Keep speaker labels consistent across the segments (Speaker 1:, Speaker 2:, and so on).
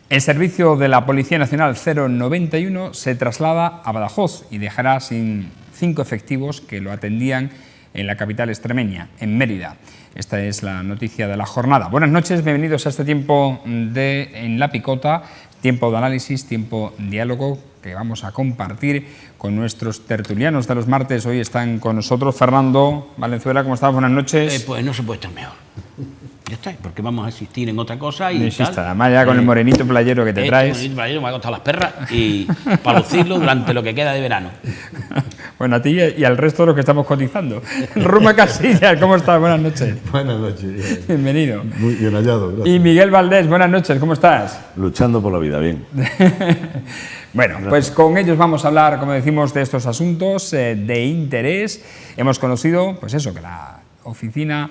Speaker 1: El servicio de la Policía Nacional 091 se traslada a Badajoz y dejará sin 5 efectivos que lo atendían en la capital extremeña, en Mérida. Esta es la noticia de la jornada. Buenas noches, bienvenidos a este tiempo En la Picota, tiempo de análisis, tiempo diálogo que vamos a compartir con nuestros tertulianos de los martes. Hoy están con nosotros Fernando Valenzuela. ¿Cómo estás? Buenas noches.
Speaker 2: Pues no se puede estar mejor. Ya está, porque vamos a asistir en otra cosa y
Speaker 1: tal. Además ya con el morenito playero que te traes.
Speaker 2: El morenito playero me ha costado las perras y para lucirlo durante lo que queda de verano.
Speaker 1: Bueno, a ti y al resto de los que estamos cotizando. Ruma Casillas, ¿cómo estás? Buenas noches.
Speaker 3: Buenas noches.
Speaker 1: Bienvenido.
Speaker 3: Muy bien hallado, gracias.
Speaker 1: Y Miguel Valdés, buenas noches, ¿cómo estás?
Speaker 3: Luchando por la vida, bien.
Speaker 1: Bueno, pues con ellos vamos a hablar, como decimos, de estos asuntos de interés. Hemos conocido, pues eso, que la oficina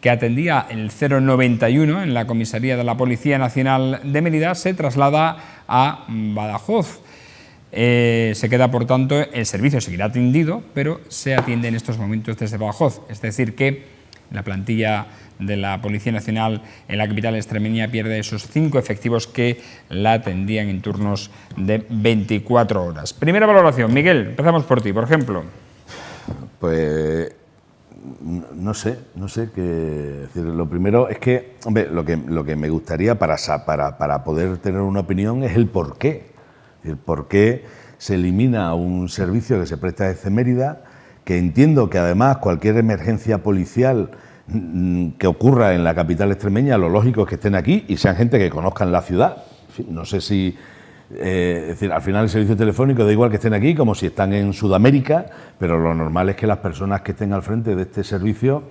Speaker 1: que atendía el 091 en la comisaría de la Policía Nacional de Mérida se traslada a Badajoz. Se queda, por tanto, el servicio seguirá atendido, pero se atiende en estos momentos desde Badajoz. Es decir, que la plantilla de la Policía Nacional en la capital extremeña pierde esos 5 efectivos que la atendían en turnos de 24 horas. Primera valoración, Miguel, empezamos por ti, por ejemplo.
Speaker 3: Pues no sé qué decir. Lo primero es que, hombre, lo que me gustaría para poder tener una opinión es el por qué. Es decir, por qué se elimina un servicio que se presta desde Mérida, que entiendo que además cualquier emergencia policial que ocurra en la capital extremeña, lo lógico es que estén aquí y sean gente que conozcan la ciudad. En fin, no sé si... es decir, al final el servicio telefónico da igual que estén aquí como si están en Sudamérica, pero lo normal es que las personas que estén al frente de este servicio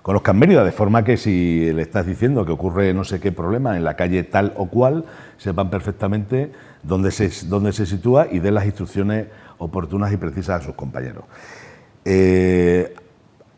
Speaker 3: conozcan Mérida, de forma que si le estás diciendo que ocurre no sé qué problema en la calle tal o cual, sepan perfectamente dónde se sitúa y den las instrucciones oportunas y precisas a sus compañeros.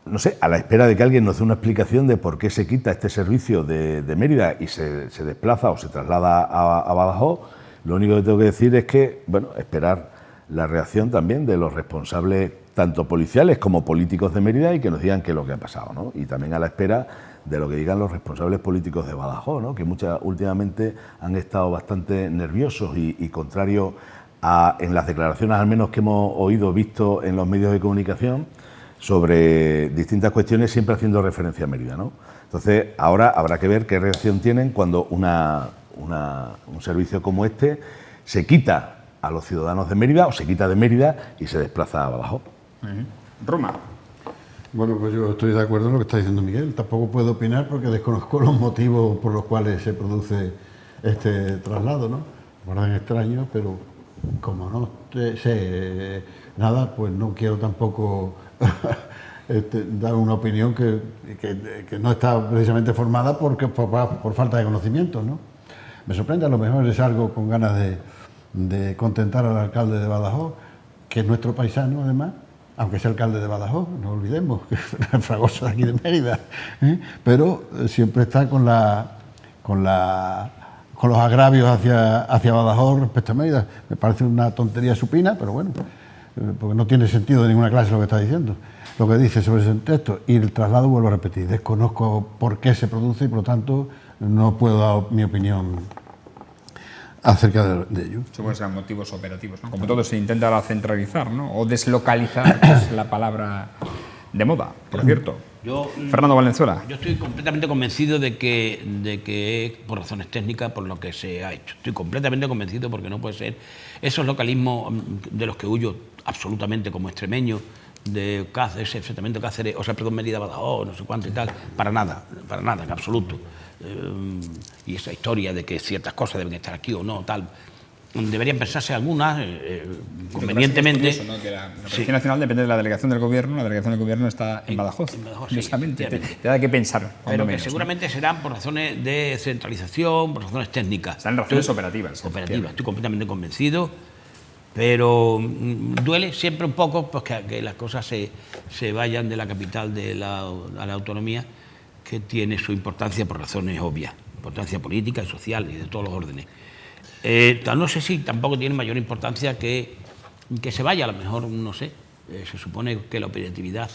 Speaker 3: No sé, a la espera de que alguien nos dé una explicación de por qué se quita este servicio de Mérida y se desplaza o se traslada a Badajoz, lo único que tengo que decir es que, bueno, esperar la reacción también de los responsables, tanto policiales como políticos de Mérida, y que nos digan qué es lo que ha pasado, ¿no? Y también a la espera de lo que digan los responsables políticos de Badajoz, ¿no? Que últimamente han estado bastante nerviosos y contrarios en las declaraciones, al menos que hemos visto en los medios de comunicación, sobre distintas cuestiones, siempre haciendo referencia a Mérida, ¿no? Entonces, ahora habrá que ver qué reacción tienen cuando un servicio como este se quita a los ciudadanos de Mérida o se quita de Mérida y se desplaza a Badajoz.
Speaker 1: Roma.
Speaker 4: Bueno, pues yo estoy de acuerdo en lo que está diciendo Miguel. Tampoco puedo opinar porque desconozco los motivos por los cuales se produce este traslado, ¿no? Me parecen extraños, pero como no sé nada, pues no quiero tampoco dar una opinión que no está precisamente formada por falta de conocimientos, ¿no? Me sorprende, a lo mejor es algo con ganas de contentar al alcalde de Badajoz, que es nuestro paisano además, aunque sea alcalde de Badajoz, no olvidemos, que es Fragoso de aquí de Mérida, pero siempre está con los agravios hacia Badajoz respecto a Mérida. Me parece una tontería supina, pero bueno, porque no tiene sentido de ninguna clase lo que está diciendo, lo que dice sobre ese texto. Y el traslado, vuelvo a repetir, desconozco por qué se produce y por lo tanto no puedo dar mi opinión acerca de ello.
Speaker 1: Supongo que sean motivos operativos, ¿no? Como todo se intenta centralizar, ¿no? O deslocalizar, que es la palabra de moda, por cierto. Fernando Valenzuela.
Speaker 2: Yo estoy completamente convencido de que es por razones técnicas por lo que se ha hecho. Estoy completamente convencido porque no puede ser esos localismos de los que huyo absolutamente como extremeño, de Cáceres, enfrentamiento Cáceres, Mérida, Badajoz, no sé cuánto y tal, para nada, en absoluto. Y esa historia de que ciertas cosas deben estar aquí o no, tal, deberían pensarse algunas convenientemente.
Speaker 1: Es curioso, ¿no? Que la Policía Nacional depende de la delegación del gobierno, la delegación del gobierno está en Badajoz. Curiosamente, te da que pensar.
Speaker 2: Pero que seguramente serán por razones de centralización, por razones técnicas.
Speaker 1: Serán razones operativas.
Speaker 2: Estoy completamente convencido. Pero duele siempre un poco pues, que las cosas se vayan de la capital a la autonomía, que tiene su importancia por razones obvias, importancia política y social y de todos los órdenes. No sé si tampoco tiene mayor importancia que se vaya, a lo mejor, no sé, se supone que la operatividad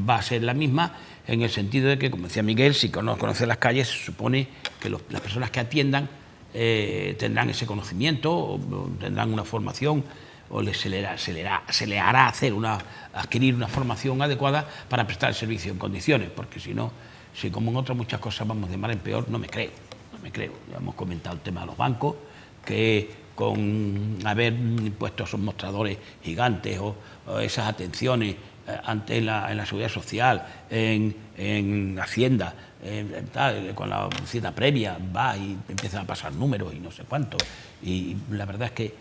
Speaker 2: va a ser la misma, en el sentido de que, como decía Miguel, si conoce las calles, se supone que las personas que atiendan tendrán ese conocimiento, o tendrán una formación, o se le hará adquirir una formación adecuada para prestar el servicio en condiciones, porque si no, si como en otras muchas cosas vamos de mal en peor, no me creo. Ya hemos comentado el tema de los bancos, que con haber puesto esos mostradores gigantes o esas atenciones antes en la seguridad social, en Hacienda, con la cita previa va y empiezan a pasar números y no sé cuánto. Y la verdad es que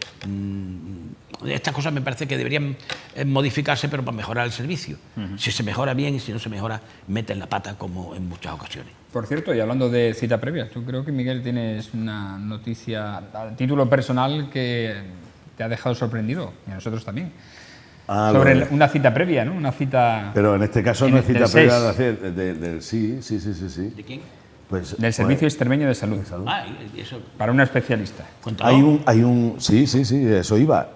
Speaker 2: estas cosas me parece que deberían modificarse, pero para mejorar el servicio. Si se mejora bien y si no se mejora, meten la pata como en muchas ocasiones.
Speaker 1: Por cierto, y hablando de cita previa, tú creo que, Miguel, tienes una noticia a título personal que te ha dejado sorprendido, y a nosotros también. Sobre una cita previa, ¿no? Una cita...
Speaker 3: Pero en este caso no es cita previa del sí.
Speaker 2: ¿De quién?
Speaker 3: Pues,
Speaker 1: del Servicio Extremeño de Salud.
Speaker 2: Ah, eso.
Speaker 1: Para una especialista.
Speaker 3: Sí, eso iba.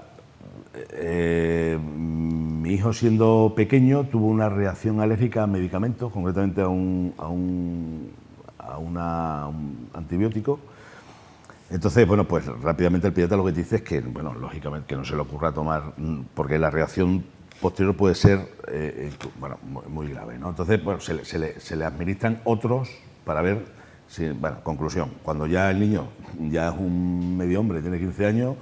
Speaker 3: Mi hijo, siendo pequeño, tuvo una reacción alérgica a medicamentos, concretamente a un antibiótico. Entonces, bueno, pues rápidamente el pediatra lo que dice es que, bueno, lógicamente que no se le ocurra tomar, porque la reacción posterior puede ser, muy grave, ¿no? Entonces, bueno, se le administran otros para ver si, bueno, conclusión, cuando ya el niño ya es un medio hombre, tiene 15 años,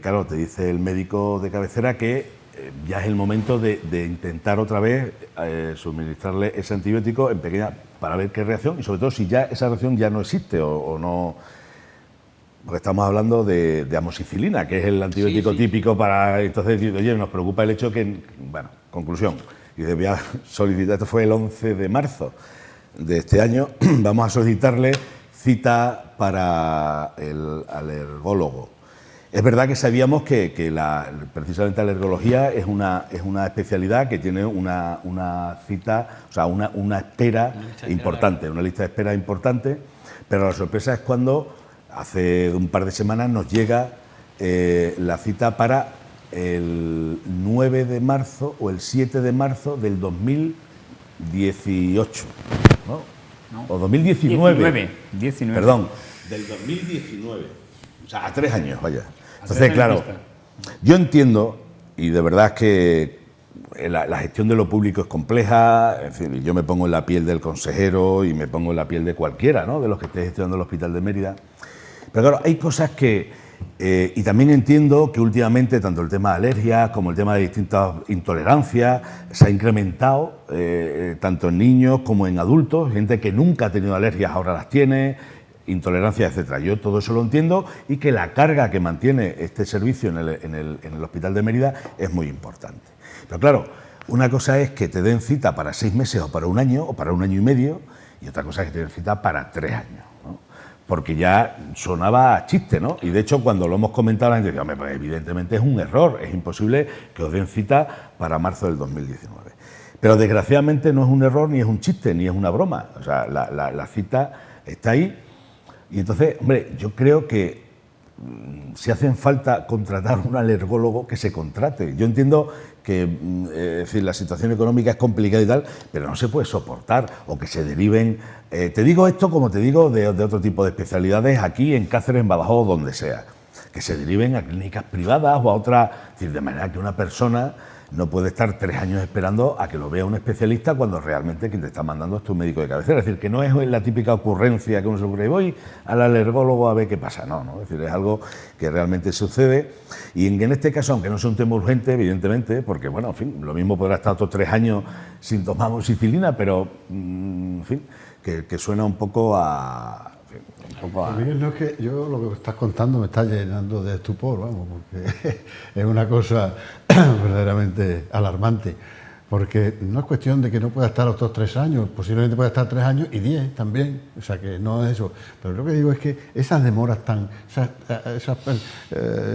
Speaker 3: claro, te dice el médico de cabecera que ya es el momento de intentar otra vez suministrarle ese antibiótico en pequeña, para ver qué reacción, y sobre todo si ya esa reacción ya no existe o no, porque estamos hablando de amoxicilina, que es el antibiótico típico para... Entonces, oye, nos preocupa el hecho que, bueno, conclusión, y voy a solicitar, esto fue el 11 de marzo de este año, vamos a solicitarle cita para el alergólogo. Es verdad que sabíamos que precisamente la alergología es una especialidad que tiene una cita, o sea, una espera importante, una lista de espera importante, pero la sorpresa es cuando hace un par de semanas nos llega la cita para el 9 de marzo o el 7 de marzo del 2018, ¿no? O 2019. 19. Perdón, del 2019. O sea, a 3 años, vaya. Entonces, claro, yo entiendo, y de verdad es que la gestión de lo público es compleja, en fin, yo me pongo en la piel del consejero y me pongo en la piel de cualquiera, ¿no?, de los que esté gestionando el Hospital de Mérida. Pero claro, hay cosas que... y también entiendo que últimamente tanto el tema de alergias como el tema de distintas intolerancias se ha incrementado, tanto en niños como en adultos, gente que nunca ha tenido alergias ahora las tiene, intolerancias, etcétera. Yo todo eso lo entiendo, y que la carga que mantiene este servicio en el Hospital de Mérida es muy importante. Pero claro, una cosa es que te den cita para 6 meses o para 1 año o para 1 año y medio, y otra cosa es que te den cita para 3 años, ¿no? Porque ya sonaba a chiste, ¿no? Y de hecho, cuando lo hemos comentado, la gente dice, hombre, pues evidentemente es un error, es imposible que os den cita para marzo del 2019. Pero desgraciadamente no es un error, ni es un chiste, ni es una broma. O sea, la cita está ahí. Y entonces, hombre, yo creo que si hacen falta contratar un alergólogo, que se contrate. Yo entiendo que es decir, la situación económica es complicada y tal, pero no se puede soportar, o que se deriven... te digo esto como te digo de otro tipo de especialidades aquí en Cáceres, en Badajoz, donde sea, que se deriven a clínicas privadas o a otras, es decir, de manera que una persona no puede estar 3 años esperando a que lo vea un especialista cuando realmente quien te está mandando es tu médico de cabecera. Es decir, que no es la típica ocurrencia que uno se ocurre, voy al alergólogo a ver qué pasa. No, es decir, es algo que realmente sucede, y en este caso, aunque no sea un tema urgente, evidentemente, porque, bueno, en fin, lo mismo podrá estar otros 3 años sin tomar amoxicilina, pero, en fin, que suena un poco a...
Speaker 4: Miguel, no es que yo lo que estás contando me está llenando de estupor, vamos, porque es una cosa verdaderamente alarmante, porque no es cuestión de que no pueda estar otros 3 años, posiblemente pueda estar 3 años y 10 también, o sea que no es eso, pero lo que digo es que esas demoras esa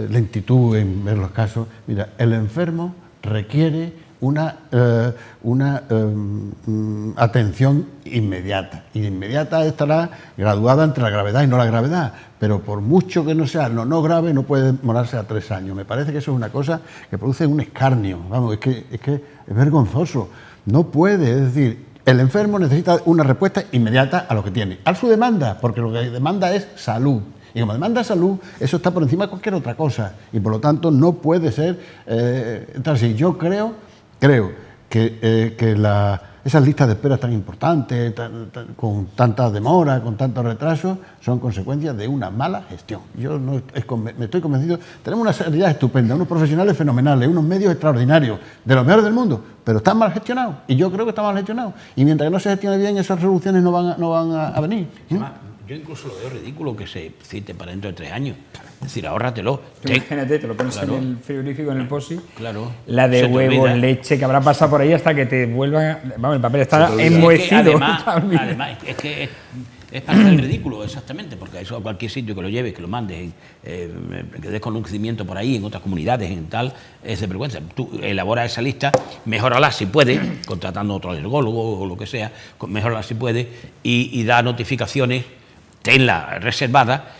Speaker 4: lentitud en ver los casos, mira, el enfermo requiere una atención inmediata, y de inmediata estará graduada entre la gravedad y no la gravedad, pero por mucho que no sea no grave, no puede demorarse a 3 años. Me parece que eso es una cosa que produce un escarnio, vamos, es que es vergonzoso. No puede, es decir, El enfermo necesita una respuesta inmediata a lo que tiene, a su demanda, porque lo que demanda es salud. Y como demanda salud, eso está por encima de cualquier otra cosa. Y por lo tanto no puede ser así. Yo creo que esas listas de espera tan importantes, con tanta demora, con tanto retraso, son consecuencias de una mala gestión. Yo no me estoy convencido. Tenemos una sanidad estupenda, unos profesionales fenomenales, unos medios extraordinarios, de los mejores del mundo, pero están mal gestionados. Y yo creo que están mal gestionados. Y mientras que no se gestione bien, esas soluciones no van a venir.
Speaker 2: Yo incluso lo veo ridículo que se cite para dentro de 3 años. Es decir, ahórratelo.
Speaker 1: Imagínate, te lo pones
Speaker 2: Claro.
Speaker 1: en el frigorífico, en el POSI.
Speaker 2: Claro.
Speaker 1: La de
Speaker 2: Se te
Speaker 1: huevos,
Speaker 2: olvida.
Speaker 1: leche, que habrá pasado por ahí hasta que te vuelva. Vamos, el papel está
Speaker 2: Es que
Speaker 1: enmohecido.
Speaker 2: además, es que es para hacer el ridículo, exactamente, porque eso a cualquier sitio que lo lleves, que lo mandes, que des conocimiento por ahí, en otras comunidades, en tal, es de vergüenza. Tú elaboras esa lista, mejórala si puedes, contratando a otro alergólogo o lo que sea, mejórala si puedes, y da notificaciones, tenla reservada,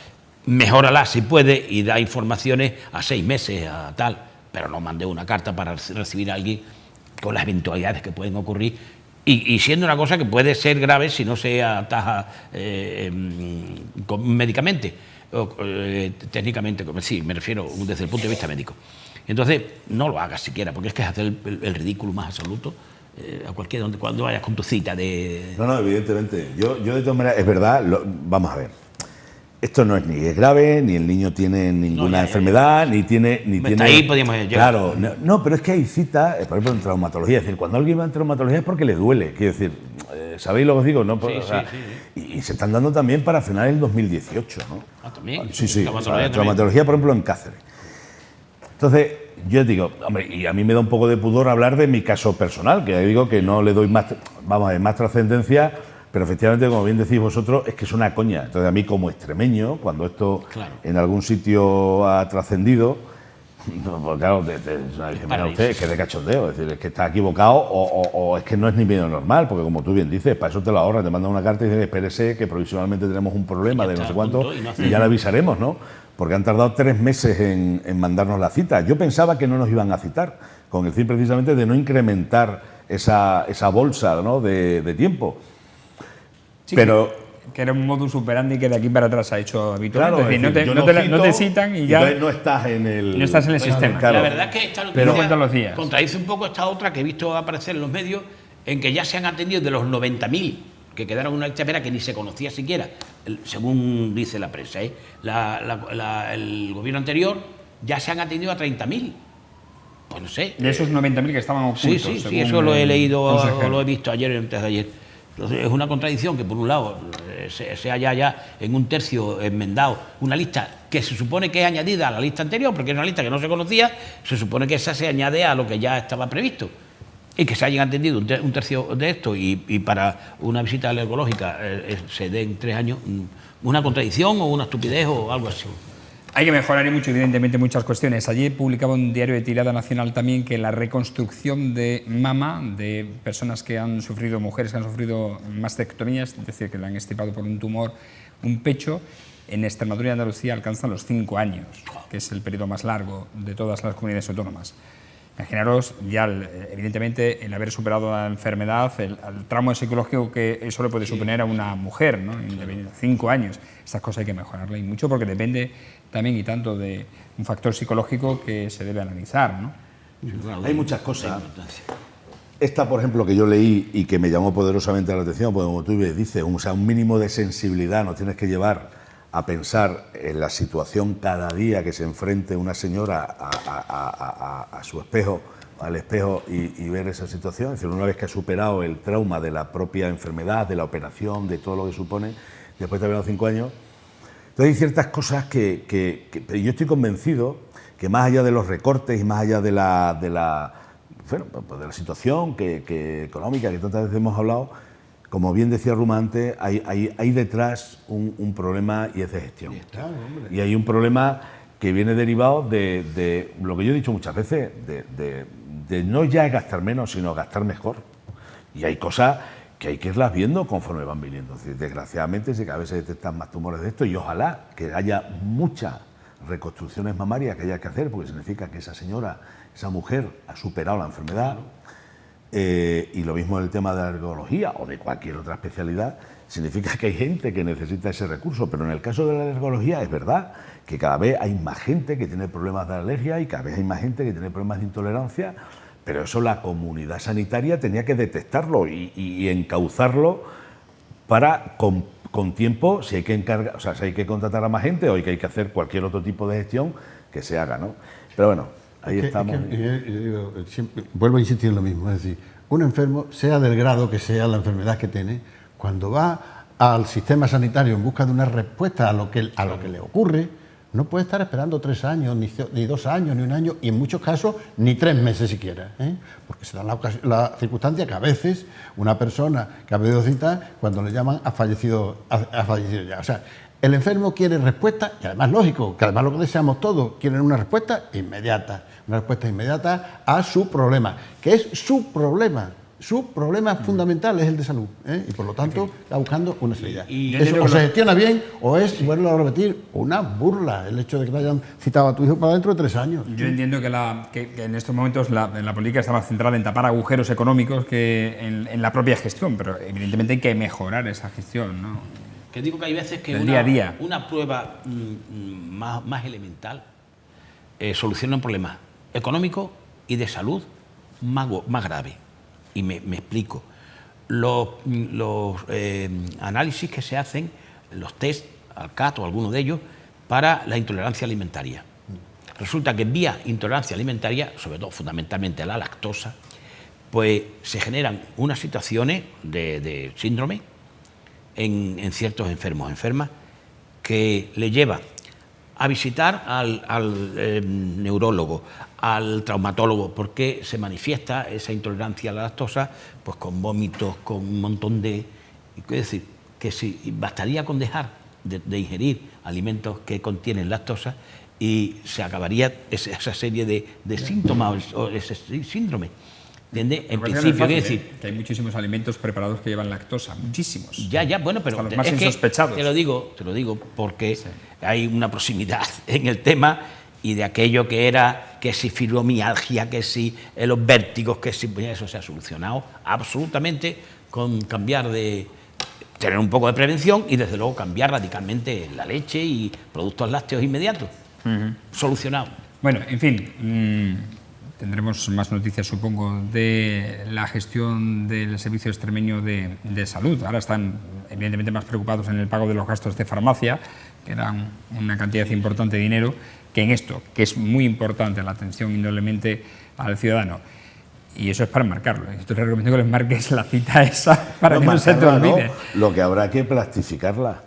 Speaker 2: mejórala si puedes y da informaciones a 6 meses, a tal, pero no mande una carta para recibir a alguien con las eventualidades que pueden ocurrir y siendo una cosa que puede ser grave si no se ataja médicamente, o, técnicamente, sí, me refiero desde el punto de vista médico. Entonces, no lo hagas siquiera, porque es que es hacer el ridículo más absoluto. A cualquiera, cuando vayas con tu cita de...
Speaker 3: No, evidentemente. Yo de todas maneras, es verdad, vamos a ver. Esto no es ni es grave, ni el niño tiene ninguna enfermedad, ni tiene...
Speaker 2: Hasta ahí podíamos llegar.
Speaker 3: Claro, no, pero es que hay citas, por ejemplo, en traumatología. Es decir, cuando alguien va en traumatología es porque le duele. Quiero decir, ¿sabéis lo que os digo? ¿No?
Speaker 2: Sí,
Speaker 3: O sea,
Speaker 2: sí.
Speaker 3: Y se están dando también para finales del 2018, ¿no?
Speaker 2: Ah, también.
Speaker 3: Sí.
Speaker 2: Traumatología
Speaker 3: Traumatología, por ejemplo, en Cáceres. Entonces, yo digo, hombre, y a mí me da un poco de pudor hablar de mi caso personal, que digo que no le doy más, vamos a ver, más trascendencia, pero efectivamente, como bien decís vosotros, es que es una coña. Entonces, a mí como extremeño, cuando esto en algún sitio ha trascendido, pues claro, mira usted, es que es de cachondeo, es decir, es que está equivocado o es que no es ni medio normal, porque como tú bien dices, para eso te lo ahorras, te mandan una carta y dices, espérese que provisionalmente tenemos un problema de no sé cuánto y ya le avisaremos, ¿no? Porque han tardado 3 meses en mandarnos la cita. Yo pensaba que no nos iban a citar, con el fin precisamente de no incrementar esa bolsa, ¿no?, de tiempo.
Speaker 1: Sí,
Speaker 3: pero
Speaker 1: que era un modus operandi que de aquí para atrás se ha hecho habitualmente.
Speaker 3: claro,
Speaker 1: Es decir,
Speaker 3: es decir,
Speaker 1: no te citan y ya
Speaker 3: entonces no estás en el
Speaker 1: sistema.
Speaker 3: Claro.
Speaker 2: La verdad es que esta
Speaker 1: Pero
Speaker 2: noticia
Speaker 1: cuentan los días.
Speaker 2: contradice un poco esta otra que he visto aparecer en los medios, en que ya se han atendido de los 90.000 que quedaron en una lista de espera que ni se conocía siquiera, según dice la prensa. El gobierno anterior ya se han atendido a 30.000. Pues no sé.
Speaker 1: De esos 90.000 que estaban ocultos.
Speaker 2: Sí, eso lo he leído
Speaker 1: consejero.
Speaker 2: o lo he visto ayer o antes de ayer. Entonces, es una contradicción que, por un lado, se haya ya en un tercio enmendado una lista que se supone que es añadida a la lista anterior, porque es una lista que no se conocía, se supone que esa se añade a lo que ya estaba previsto. Y que se hayan atendido un tercio de esto y para una visita alergológica se den 3 años, una contradicción o una estupidez o algo así.
Speaker 1: Hay que mejorar y mucho, evidentemente, muchas cuestiones. Ayer publicaba un diario de tirada nacional también que la reconstrucción de mama de personas que han sufrido, mujeres que han sufrido mastectomías, es decir, que le han extirpado por un tumor un pecho, en Extremadura y Andalucía alcanzan los 5 años, que es el periodo más largo de todas las comunidades autónomas. Imaginaros ya, evidentemente, el haber superado la enfermedad, el tramo psicológico que eso le puede suponer a una mujer, ¿no? 5 años. Estas cosas hay que mejorarlas y mucho porque depende también y tanto de un factor psicológico que se debe analizar, ¿no?
Speaker 3: Hay muchas cosas. Esta, por ejemplo, que yo leí y que me llamó poderosamente la atención, porque como tú dices, un mínimo de sensibilidad nos tienes que llevar a pensar en la situación cada día que se enfrente una señora a su espejo, al espejo y ver esa situación. Es decir, una vez que ha superado el trauma de la propia enfermedad, de la operación, de todo lo que supone, después de haber dado 5 años. Entonces hay ciertas cosas que yo estoy convencido que más allá de los recortes y más allá de la situación económica que tantas veces hemos hablado, como bien decía Ruma antes, hay detrás un problema y es de gestión. Y hay un problema que viene derivado de lo que yo he dicho muchas veces, de no ya gastar menos, sino gastar mejor. Y hay cosas que hay que irlas viendo conforme van viniendo. Es decir, desgraciadamente, si cada vez se detectan más tumores de esto, y ojalá que haya muchas reconstrucciones mamarias que haya que hacer, porque significa que esa señora, esa mujer, ha superado la enfermedad. Y lo mismo en el tema de la alergología o de cualquier otra especialidad, significa que hay gente que necesita ese recurso, pero en el caso de la alergología es verdad que cada vez hay más gente que tiene problemas de alergia y cada vez hay más gente que tiene problemas de intolerancia, pero eso la comunidad sanitaria tenía que detectarlo y encauzarlo para, con tiempo, si hay que encargar, o sea, si hay que contratar a más gente o hay que hacer cualquier otro tipo de gestión, que se haga, ¿no? Pero bueno, ahí estamos.
Speaker 4: Yo vuelvo a insistir en lo mismo, es decir, un enfermo, sea del grado que sea la enfermedad que tiene, cuando va al sistema sanitario en busca de una respuesta a lo que le ocurre, no puede estar esperando 3 años, ni 2 años, ni 1 año, y en muchos casos ni 3 meses siquiera, ¿eh? Porque se da la circunstancia que a veces una persona que ha pedido cita, cuando le llaman, ha fallecido ya. O sea, el enfermo quiere respuesta, y además lógico, que además lo que deseamos todos, quieren una respuesta inmediata a su problema, que es su problema. Su problema fundamental es el de salud, ¿eh? Y por lo tanto está buscando una salida. Eso o se gestiona bien o es, vuelvo a repetir, una burla el hecho de que te hayan citado a tu hijo para dentro de 3 años.
Speaker 1: Yo entiendo que en estos momentos la política está más centrada en tapar agujeros económicos que en la propia gestión, pero evidentemente hay que mejorar esa gestión, ¿no?
Speaker 2: Que digo que hay veces que
Speaker 1: día a día.
Speaker 2: una prueba más elemental soluciona un problema económico y de salud más grave. Y me explico. Los análisis que se hacen, los test, ALCAT o alguno de ellos, para la intolerancia alimentaria. Resulta que vía intolerancia alimentaria, sobre todo fundamentalmente a la lactosa, pues se generan unas situaciones de síndrome en ciertos enfermos o enfermas que le lleva a visitar al neurólogo, al traumatólogo, porque se manifiesta esa intolerancia a la lactosa pues con vómitos, con un montón de... Es decir, que si bastaría con dejar de ingerir alimentos que contienen lactosa y se acabaría esa serie de síntomas o ese síndrome. ¿Entiendes? En principio,
Speaker 1: es
Speaker 2: decir
Speaker 1: que hay muchísimos alimentos preparados que llevan lactosa, muchísimos.
Speaker 2: Ya, bueno, pero
Speaker 1: hasta los más insospechados.
Speaker 2: Te lo digo porque sí, hay una proximidad en el tema y de aquello que era, que si fibromialgia, que si los vértigos, que si eso se ha solucionado absolutamente con cambiar de... tener un poco de prevención y desde luego cambiar radicalmente la leche y productos lácteos inmediatos. Solucionado.
Speaker 1: Bueno, en fin... tendremos más noticias, supongo, de la gestión del Servicio Extremeño de Salud. Ahora están, evidentemente, más preocupados en el pago de los gastos de farmacia, que eran una cantidad importante de dinero, que en esto, que es muy importante, la atención indudablemente al ciudadano. Y eso es para marcarlo. Yo te recomiendo que les marques la cita esa para que no se te olvide.
Speaker 3: No, lo que habrá que plastificarla.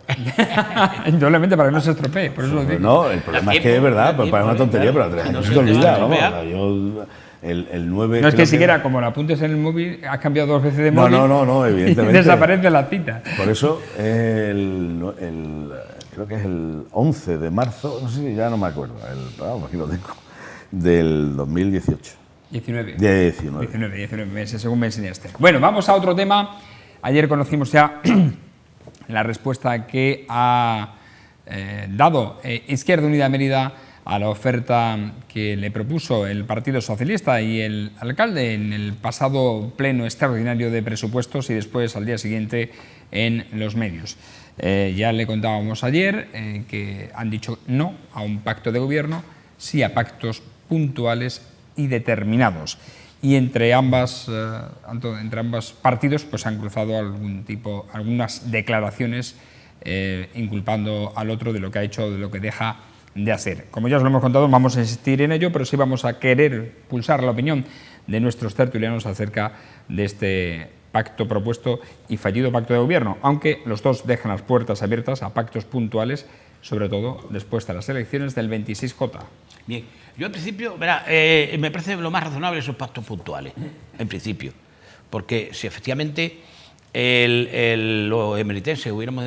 Speaker 1: Indudablemente para que no se estropee. Por eso lo digo.
Speaker 3: No, el problema es que es verdad, pues para una tontería, pero a 3 años se te olvida. Vamos, el 9...
Speaker 1: No es que siquiera, como lo apuntes en el móvil, has cambiado 2 veces de móvil.
Speaker 3: No, evidentemente.
Speaker 1: Y desaparece la cita.
Speaker 3: Por eso, creo que es el 11 de marzo, no sé si ya no me acuerdo, aquí lo tengo, del 2018. 19 meses, según me enseñaste. Bueno, vamos a otro tema. Ayer conocimos ya la respuesta que ha dado Izquierda Unida Mérida a la oferta que le propuso el Partido Socialista y el alcalde en el pasado pleno extraordinario de presupuestos y después al día siguiente en los medios. Ya le contábamos ayer que han dicho no a un pacto de gobierno, sí a pactos puntuales y determinados. Y entre ambos partidos pues han cruzado algunas declaraciones inculpando al otro de lo que ha hecho, de lo que deja de hacer. Como ya os lo hemos contado, vamos a insistir en ello, pero sí vamos a querer pulsar la opinión de nuestros tertulianos acerca de este pacto propuesto y fallido pacto de gobierno, aunque los dos dejan las puertas abiertas a pactos puntuales, sobre todo después de las elecciones del 26J.
Speaker 2: Bien, yo en principio, me parece lo más razonable esos pactos puntuales, en principio, porque si efectivamente los emeritenses hubiéramos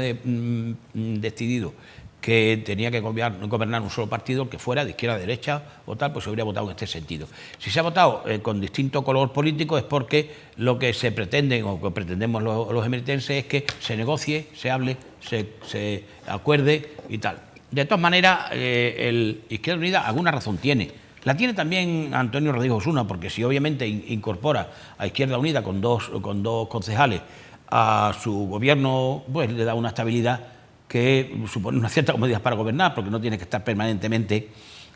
Speaker 2: decidido que tenía que gobernar un solo partido, el que fuera, de izquierda, de derecha o tal, pues se habría votado en este sentido. Si se ha votado con distinto color político es porque lo que se pretende o que pretendemos los emeritenses es que se negocie, se hable, se acuerde y tal. De todas maneras, el Izquierda Unida alguna razón tiene, La tiene también Antonio Rodríguez Osuna, porque si obviamente incorpora a Izquierda Unida con dos concejales a su gobierno, pues le da una estabilidad que supone una cierta comodidad para gobernar, porque no tiene que estar permanentemente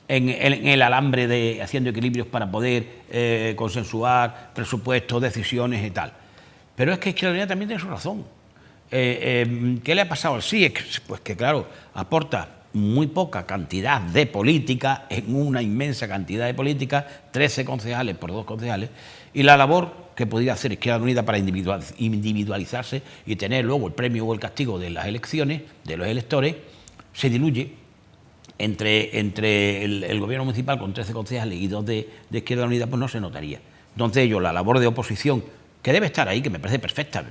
Speaker 2: en el alambre de haciendo equilibrios para poder consensuar presupuestos, decisiones y tal. Pero es que Izquierda Unida también tiene su razón. ¿Qué le ha pasado al SIEC? Pues que, claro, aporta muy poca cantidad de política en una inmensa cantidad de política, 13 concejales por 2 concejales, y la labor que podía hacer Izquierda Unida para individualizarse y tener luego el premio o el castigo de las elecciones, de los electores, se diluye entre el gobierno municipal con 13 concejales y 2 de Izquierda Unida, pues no se notaría. Entonces la labor de oposición, que debe estar ahí, que me parece perfecta.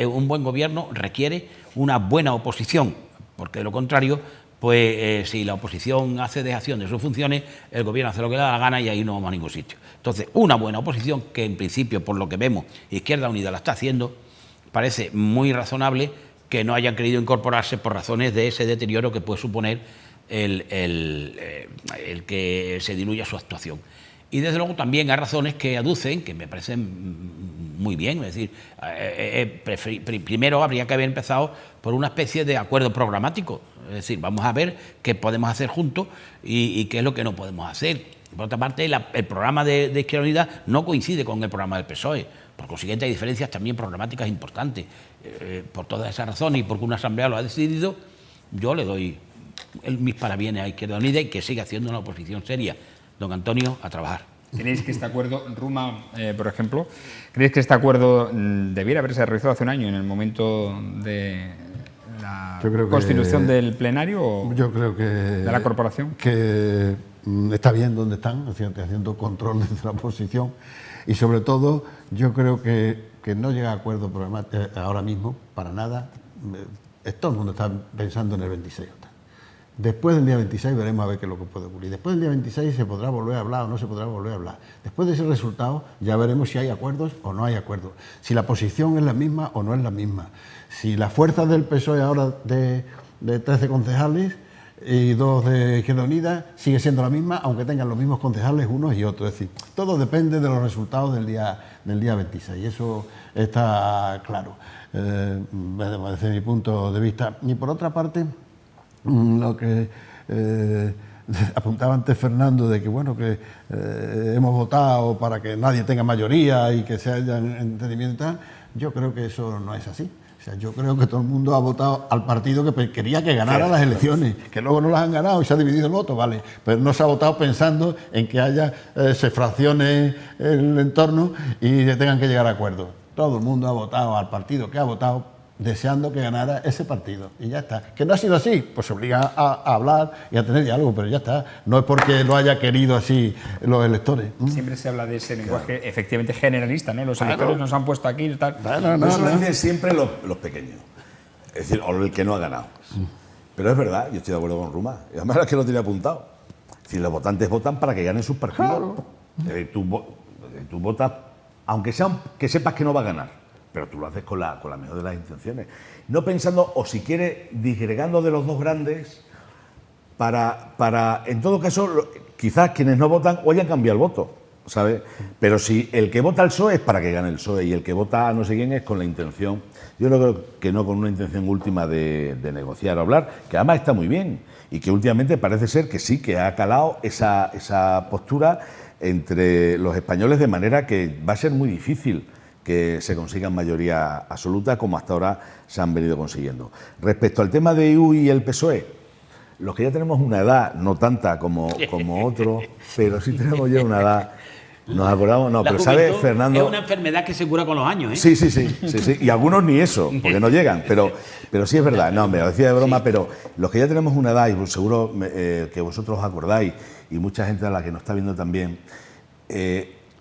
Speaker 2: Un buen gobierno requiere una buena oposición, porque de lo contrario, pues si la oposición hace dejación de sus funciones, el gobierno hace lo que le da la gana y ahí no vamos a ningún sitio. Entonces, una buena oposición, que en principio, por lo que vemos, Izquierda Unida la está haciendo, parece muy razonable que no hayan querido incorporarse por razones de ese deterioro que puede suponer el que se diluya su actuación. Y desde luego también hay razones que aducen, que me parecen muy bien, es decir, primero habría que haber empezado por una especie de acuerdo programático, es decir, vamos a ver qué podemos hacer juntos y qué es lo que no podemos hacer. Por otra parte, el programa de Izquierda Unida no coincide con el programa del PSOE, por consiguiente hay diferencias también programáticas importantes. Por todas esas razones y porque una asamblea lo ha decidido, yo le doy mis parabienes a Izquierda Unida y que siga haciendo una oposición seria. Don Antonio, a trabajar.
Speaker 1: ¿Creéis que este acuerdo, Ruma, por ejemplo, creéis que este acuerdo debiera haberse realizado hace un año en el momento de la constitución del plenario o
Speaker 4: yo creo que
Speaker 1: de la corporación?
Speaker 4: Que está bien donde están, haciendo control desde la oposición y sobre todo yo creo que no llega a acuerdo ahora mismo para nada. Todo el mundo está pensando en el 26. Después del día 26 veremos a ver qué es lo que puede ocurrir. Después del día 26 se podrá volver a hablar o no se podrá volver a hablar. Después de ese resultado ya veremos si hay acuerdos o no hay acuerdos. Si la posición es la misma o no es la misma. Si las fuerzas del PSOE ahora de 13 concejales y 2 de Izquierda Unida sigue siendo la misma, aunque tengan los mismos concejales unos y otros. Es decir, todo depende de los resultados del día 26. Eso está claro, desde mi punto de vista. Y por otra parte, lo que apuntaba antes Fernando, de que bueno, que hemos votado para que nadie tenga mayoría y que se haya entendimiento y tal, yo creo que eso no es así. O sea, yo creo que todo el mundo ha votado al partido que quería que ganara las elecciones, que luego no las han ganado y se ha dividido el voto, vale, pero no se ha votado pensando en que haya se fraccione el entorno y tengan que llegar a acuerdos. Todo el mundo ha votado al partido que ha votado deseando que ganara ese partido y ya está. Que no ha sido así, pues se obliga a hablar y a tener diálogo, pero ya está. No es porque lo haya querido así los electores.
Speaker 1: Siempre se habla de ese lenguaje efectivamente generalista, ¿no? Los electores nos han puesto aquí y tal.
Speaker 3: Eso lo dicen siempre los pequeños, es decir, o el que no ha ganado. Pero es verdad, yo estoy de acuerdo con Ruma. Y además es que lo tenía apuntado. Es decir, los votantes votan para que ganen sus partidos. Claro. Tú votas, aunque sepas que no va a ganar, pero tú lo haces con la mejor de las intenciones. No pensando, o si quieres, disgregando de los dos grandes, para en todo caso, quizás quienes no votan o hayan cambiado el voto, ¿sabes? Pero si el que vota al PSOE es para que gane el PSOE y el que vota a no sé quién es con la intención, yo creo que no con una intención última de negociar o hablar, que además está muy bien y que últimamente parece ser que sí, que ha calado esa postura entre los españoles de manera que va a ser muy difícil que se consigan mayoría absoluta como hasta ahora se han venido consiguiendo. Respecto al tema de EU y el PSOE, los que ya tenemos una edad, no tanta como otros, pero sí tenemos ya una edad, nos acordamos, no, pero ¿sabes, Fernando?
Speaker 2: Es una enfermedad que se cura con los años, ¿eh?
Speaker 3: Sí, y algunos ni eso, porque no llegan, pero sí es verdad, no, me lo decía de broma, pero los que ya tenemos una edad, y seguro que vosotros os acordáis, y mucha gente a la que nos está viendo también,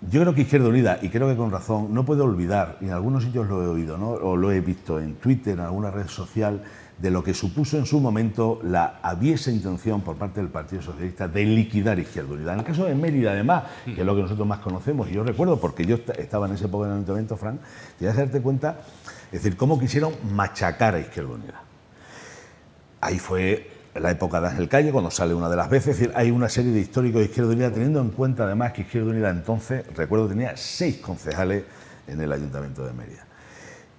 Speaker 3: yo creo que Izquierda Unida, y creo que con razón, no puede olvidar, y en algunos sitios lo he oído, ¿no? O lo he visto en Twitter, en alguna red social, de lo que supuso en su momento la aviesa intención por parte del Partido Socialista de liquidar Izquierda Unida. En el caso de Mérida, además, que es lo que nosotros más conocemos, y yo recuerdo, porque yo estaba en ese época en el Ayuntamiento, Fran, te vas a darte cuenta, es decir, cómo quisieron machacar a Izquierda Unida. Ahí fue en la época de Ángel Calle, cuando sale una de las veces. Es decir, hay una serie de históricos de Izquierda Unida, teniendo en cuenta además que Izquierda Unida entonces, recuerdo, tenía 6 concejales en el Ayuntamiento de Mérida.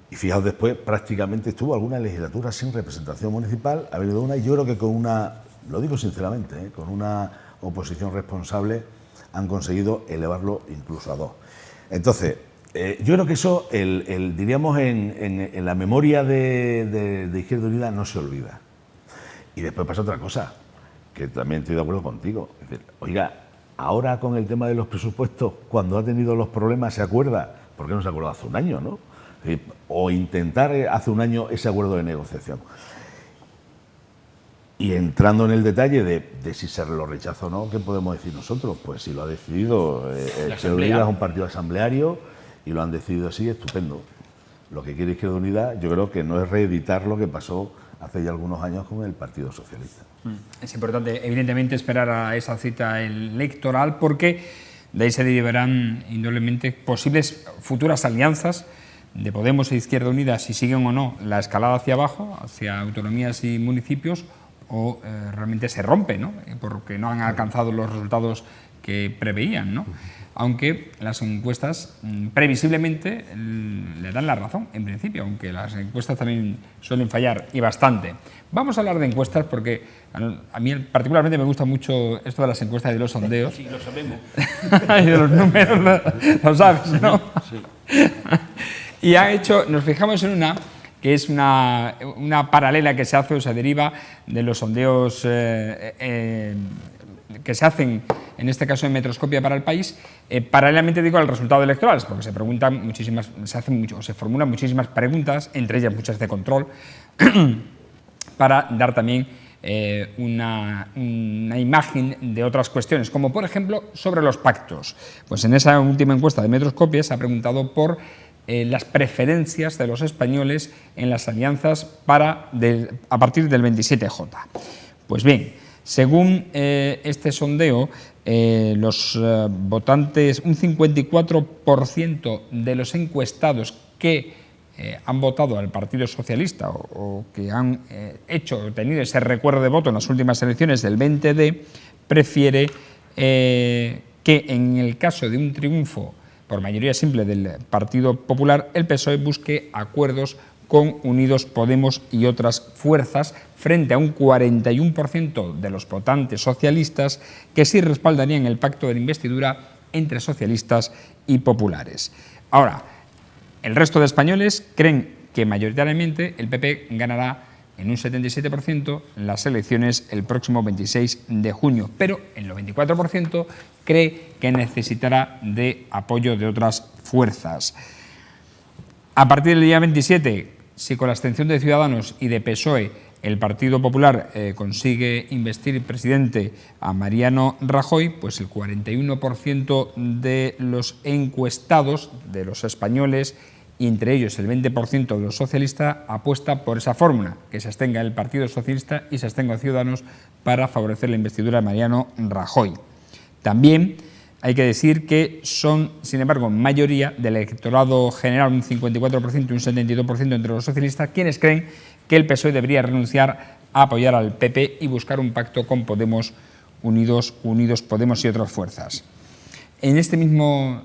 Speaker 3: Y fijaos, después prácticamente estuvo alguna legislatura sin representación municipal, ha venido una, y yo creo que con una, lo digo sinceramente, con una oposición responsable han conseguido elevarlo incluso a 2. Entonces, yo creo que eso, diríamos, en la memoria de Izquierda Unida no se olvida. Y después pasa otra cosa, que también estoy de acuerdo contigo. Es decir, oiga, ahora con el tema de los presupuestos, cuando ha tenido los problemas, ¿se acuerda? ¿Por qué no se acuerda hace un año, no? Es decir, o intentar hace un año ese acuerdo de negociación. Y entrando en el detalle de si se lo rechaza o no, ¿qué podemos decir nosotros? Pues si lo ha decidido, Izquierda Unida es un partido asambleario y lo han decidido así, estupendo. Lo que quiere Izquierda Unida, yo creo que no es reeditar lo que pasó hace ya algunos años con el Partido Socialista.
Speaker 1: Es importante, evidentemente, esperar a esa cita electoral, porque de ahí se derivarán indudablemente posibles futuras alianzas de Podemos e Izquierda Unida, si siguen o no la escalada hacia abajo, hacia autonomías y municipios, o realmente se rompe, ¿no? Porque no han alcanzado los resultados que preveían, ¿no? Aunque las encuestas previsiblemente le dan la razón, en principio, aunque las encuestas también suelen fallar, y bastante. Vamos a hablar de encuestas porque a mí particularmente me gusta mucho esto de las encuestas y de los sondeos.
Speaker 2: Sí, lo sabemos.
Speaker 1: Y de los números, lo sabes, ¿no? Sí. Y nos fijamos en una que es una paralela que se hace o se deriva de los sondeos que se hacen, en este caso en Metroscopia para El País, paralelamente, digo, al resultado electoral, porque se preguntan muchísimas, se formulan muchísimas preguntas, entre ellas muchas de control, para dar también una imagen de otras cuestiones, como por ejemplo sobre los pactos. Pues en esa última encuesta de Metroscopia se ha preguntado por las preferencias de los españoles en las alianzas a partir del 27J. Pues bien, según este sondeo, los votantes, un 54% de los encuestados que han votado al Partido Socialista o que han tenido ese recuerdo de voto en las últimas elecciones del 20D, prefiere que en el caso de un triunfo por mayoría simple del Partido Popular, el PSOE busque acuerdos con Unidos Podemos y otras fuerzas, frente a un 41% de los votantes socialistas que sí respaldarían el pacto de investidura entre socialistas y populares. Ahora, el resto de españoles creen que mayoritariamente el PP ganará en un 77% las elecciones el próximo 26 de junio, pero el 94% cree que necesitará de apoyo de otras fuerzas. A partir del día 27, si con la abstención de Ciudadanos y de PSOE el Partido Popular consigue investir presidente a Mariano Rajoy, pues el 41% de los encuestados, de los españoles, y entre ellos el 20% de los socialistas, apuesta por esa fórmula, que se abstenga el Partido Socialista y se abstenga Ciudadanos para favorecer la investidura de Mariano Rajoy. También hay que decir que son, sin embargo, mayoría del electorado general, un 54% y un 72% entre los socialistas, quienes creen que el PSOE debería renunciar a apoyar al PP y buscar un pacto con Podemos, Unidos Podemos y otras fuerzas. En este mismo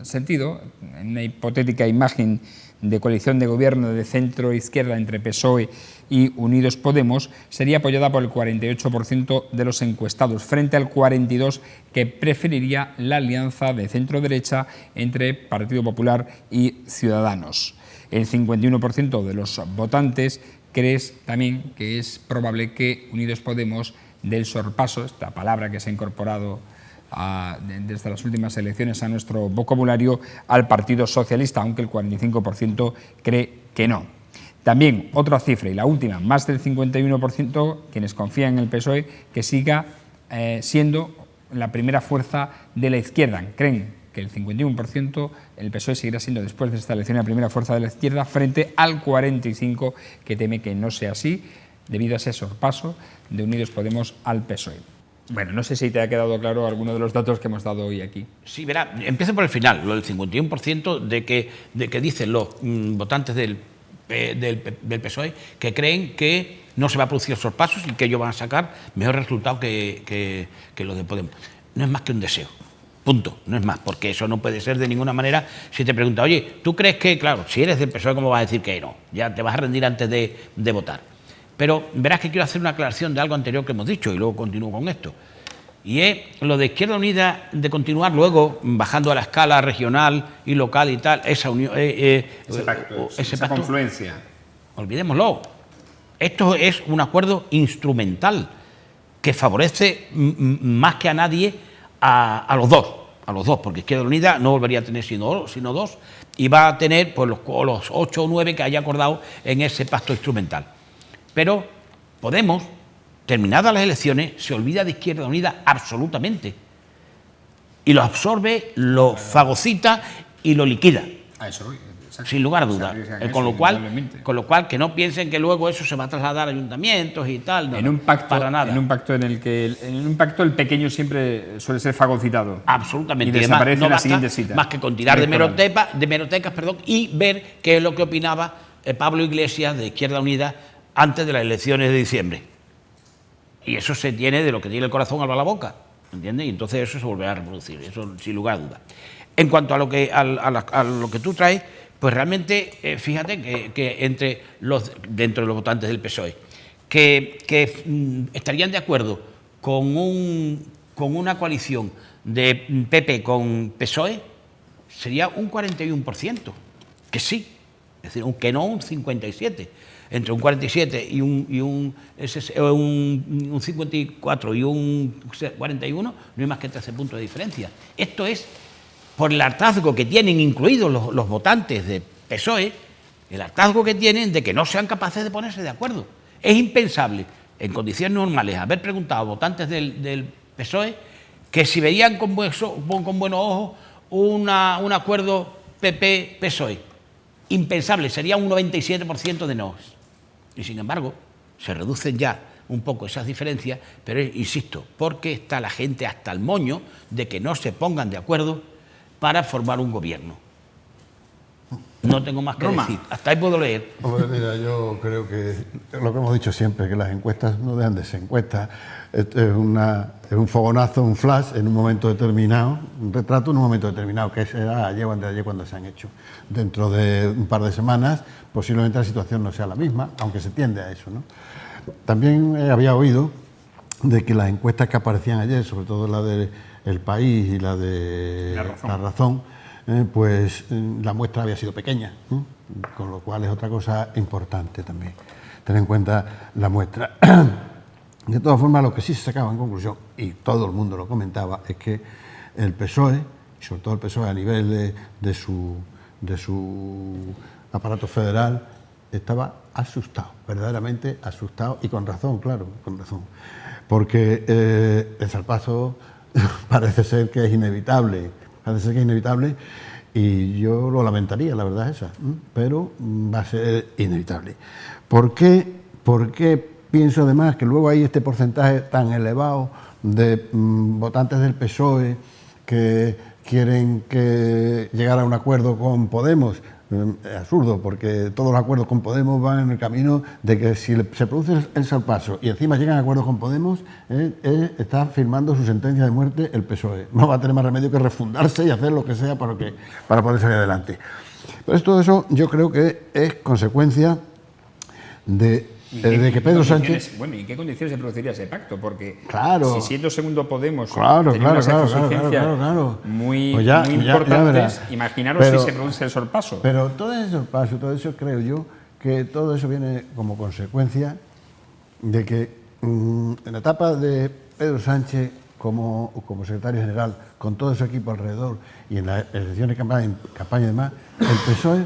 Speaker 1: sentido, en una hipotética imagen de coalición de gobierno de centro-izquierda entre PSOE y Unidos Podemos, sería apoyada por el 48% de los encuestados, frente al 42% que preferiría la alianza de centro-derecha entre Partido Popular y Ciudadanos. El 51% de los votantes cree también que es probable que Unidos Podemos dé el sorpaso, esta palabra que se ha incorporado desde las últimas elecciones a nuestro vocabulario, al Partido Socialista, aunque el 45% cree que no. También otra cifra, y la última, más del 51%, quienes confían en el PSOE, que siga siendo la primera fuerza de la izquierda. Creen que el 51%, el PSOE seguirá siendo después de esta elección la primera fuerza de la izquierda, frente al 45% que teme que no sea así, debido a ese sorpaso de Unidos Podemos al PSOE. Bueno, no sé si te ha quedado claro alguno de los datos que hemos dado hoy aquí.
Speaker 2: Sí, verá, empiezo por el final, lo del 51% de que dicen los votantes del del PSOE, que creen que no se va a producir sorpasos y que ellos van a sacar mejor resultado que los de Podemos. No es más que un deseo. Punto, no es más, porque eso no puede ser de ninguna manera. Si te pregunta, oye, ¿tú crees que, claro, si eres del PSOE, ¿cómo vas a decir que no? Ya te vas a rendir antes de votar. Pero verás que quiero hacer una aclaración de algo anterior que hemos dicho y luego continúo con esto. Y es lo de Izquierda Unida, de continuar luego bajando a la escala regional y local y tal, esa unión,
Speaker 1: esa confluencia.
Speaker 2: Olvidémoslo. Esto es un acuerdo instrumental que favorece más que a nadie a los dos, porque Izquierda Unida no volvería a tener sino dos, y va a tener pues, los 8 o 9 que haya acordado en ese pacto instrumental. Pero Podemos, terminadas las elecciones, se olvida de Izquierda Unida absolutamente, y lo absorbe, lo fagocita y lo liquida. Sin lugar a dudas. Con lo cual, que no piensen que luego eso se va a trasladar a ayuntamientos y tal. No, para nada.
Speaker 1: En un pacto en el que el pequeño siempre suele ser fagocitado.
Speaker 2: Absolutamente.
Speaker 1: Y desaparece en la siguiente cita.
Speaker 2: Más que con tirar de merotecas, y ver qué es lo que opinaba Pablo Iglesias de Izquierda Unida antes de las elecciones de diciembre. Y eso se tiene de lo que tiene el corazón al la boca, ¿entiendes? Y entonces eso se volverá a reproducir, eso sin lugar a dudas. En cuanto a lo que tú traes, pues realmente, fíjate que dentro de los votantes del PSOE, que estarían de acuerdo con una coalición de PP con PSOE, sería un 41%, que sí, es decir, que no un 57%. Entre un 47 y un 54 y un 41, no hay más que 13 puntos de diferencia. Esto es por el hartazgo que tienen incluidos los votantes de PSOE, el hartazgo que tienen de que no sean capaces de ponerse de acuerdo. Es impensable, en condiciones normales, haber preguntado a votantes del PSOE que si veían con buenos ojos un acuerdo PP-PSOE. Impensable, sería un 97% de no. Y sin embargo, se reducen ya un poco esas diferencias, pero insisto, porque está la gente hasta el moño de que no se pongan de acuerdo para formar un gobierno. No tengo más que decir. Hasta ahí puedo leer.
Speaker 4: Hombre, mira, yo creo que lo que hemos dicho siempre, que las encuestas no dejan de ser encuestas. Es un fogonazo, un flash en un momento determinado, un retrato en un momento determinado, que será ayer cuando se han hecho. Dentro de un par de semanas, posiblemente la situación no sea la misma, aunque se tiende a eso, ¿no? También había oído de que las encuestas que aparecían ayer, sobre todo la de El País y la de La Razón, pues la muestra había sido pequeña, con lo cual es otra cosa importante también, tener en cuenta la muestra. De todas formas, lo que sí se sacaba en conclusión, y todo el mundo lo comentaba, es que el PSOE, y sobre todo el PSOE a nivel de su aparato federal, estaba asustado, verdaderamente asustado, y con razón, claro, con razón, porque el zarpazo parece ser que es inevitable, y yo lo lamentaría, la verdad es esa, pero va a ser inevitable. ¿Por qué pienso además que luego hay este porcentaje tan elevado de votantes del PSOE que quieren llegar a un acuerdo con Podemos? Es absurdo, porque todos los acuerdos con Podemos van en el camino de que si se produce el salpazo y encima llegan a acuerdos con Podemos, está firmando su sentencia de muerte el PSOE. No va a tener más remedio que refundarse y hacer lo que sea para poder salir adelante. Pero todo eso yo creo que es consecuencia de que Pedro Sánchez...
Speaker 1: Bueno, ¿y en qué condiciones se produciría ese pacto? Porque
Speaker 4: claro,
Speaker 1: si siendo segundo Podemos
Speaker 4: claro,
Speaker 1: unas exigencias muy importantes, imaginaros si se produce el sorpaso.
Speaker 4: Pero todo ese sorpaso, todo eso creo yo que todo eso viene como consecuencia de que en la etapa de Pedro Sánchez como secretario general, con todo su equipo alrededor y en las elecciones de campaña y demás, el PSOE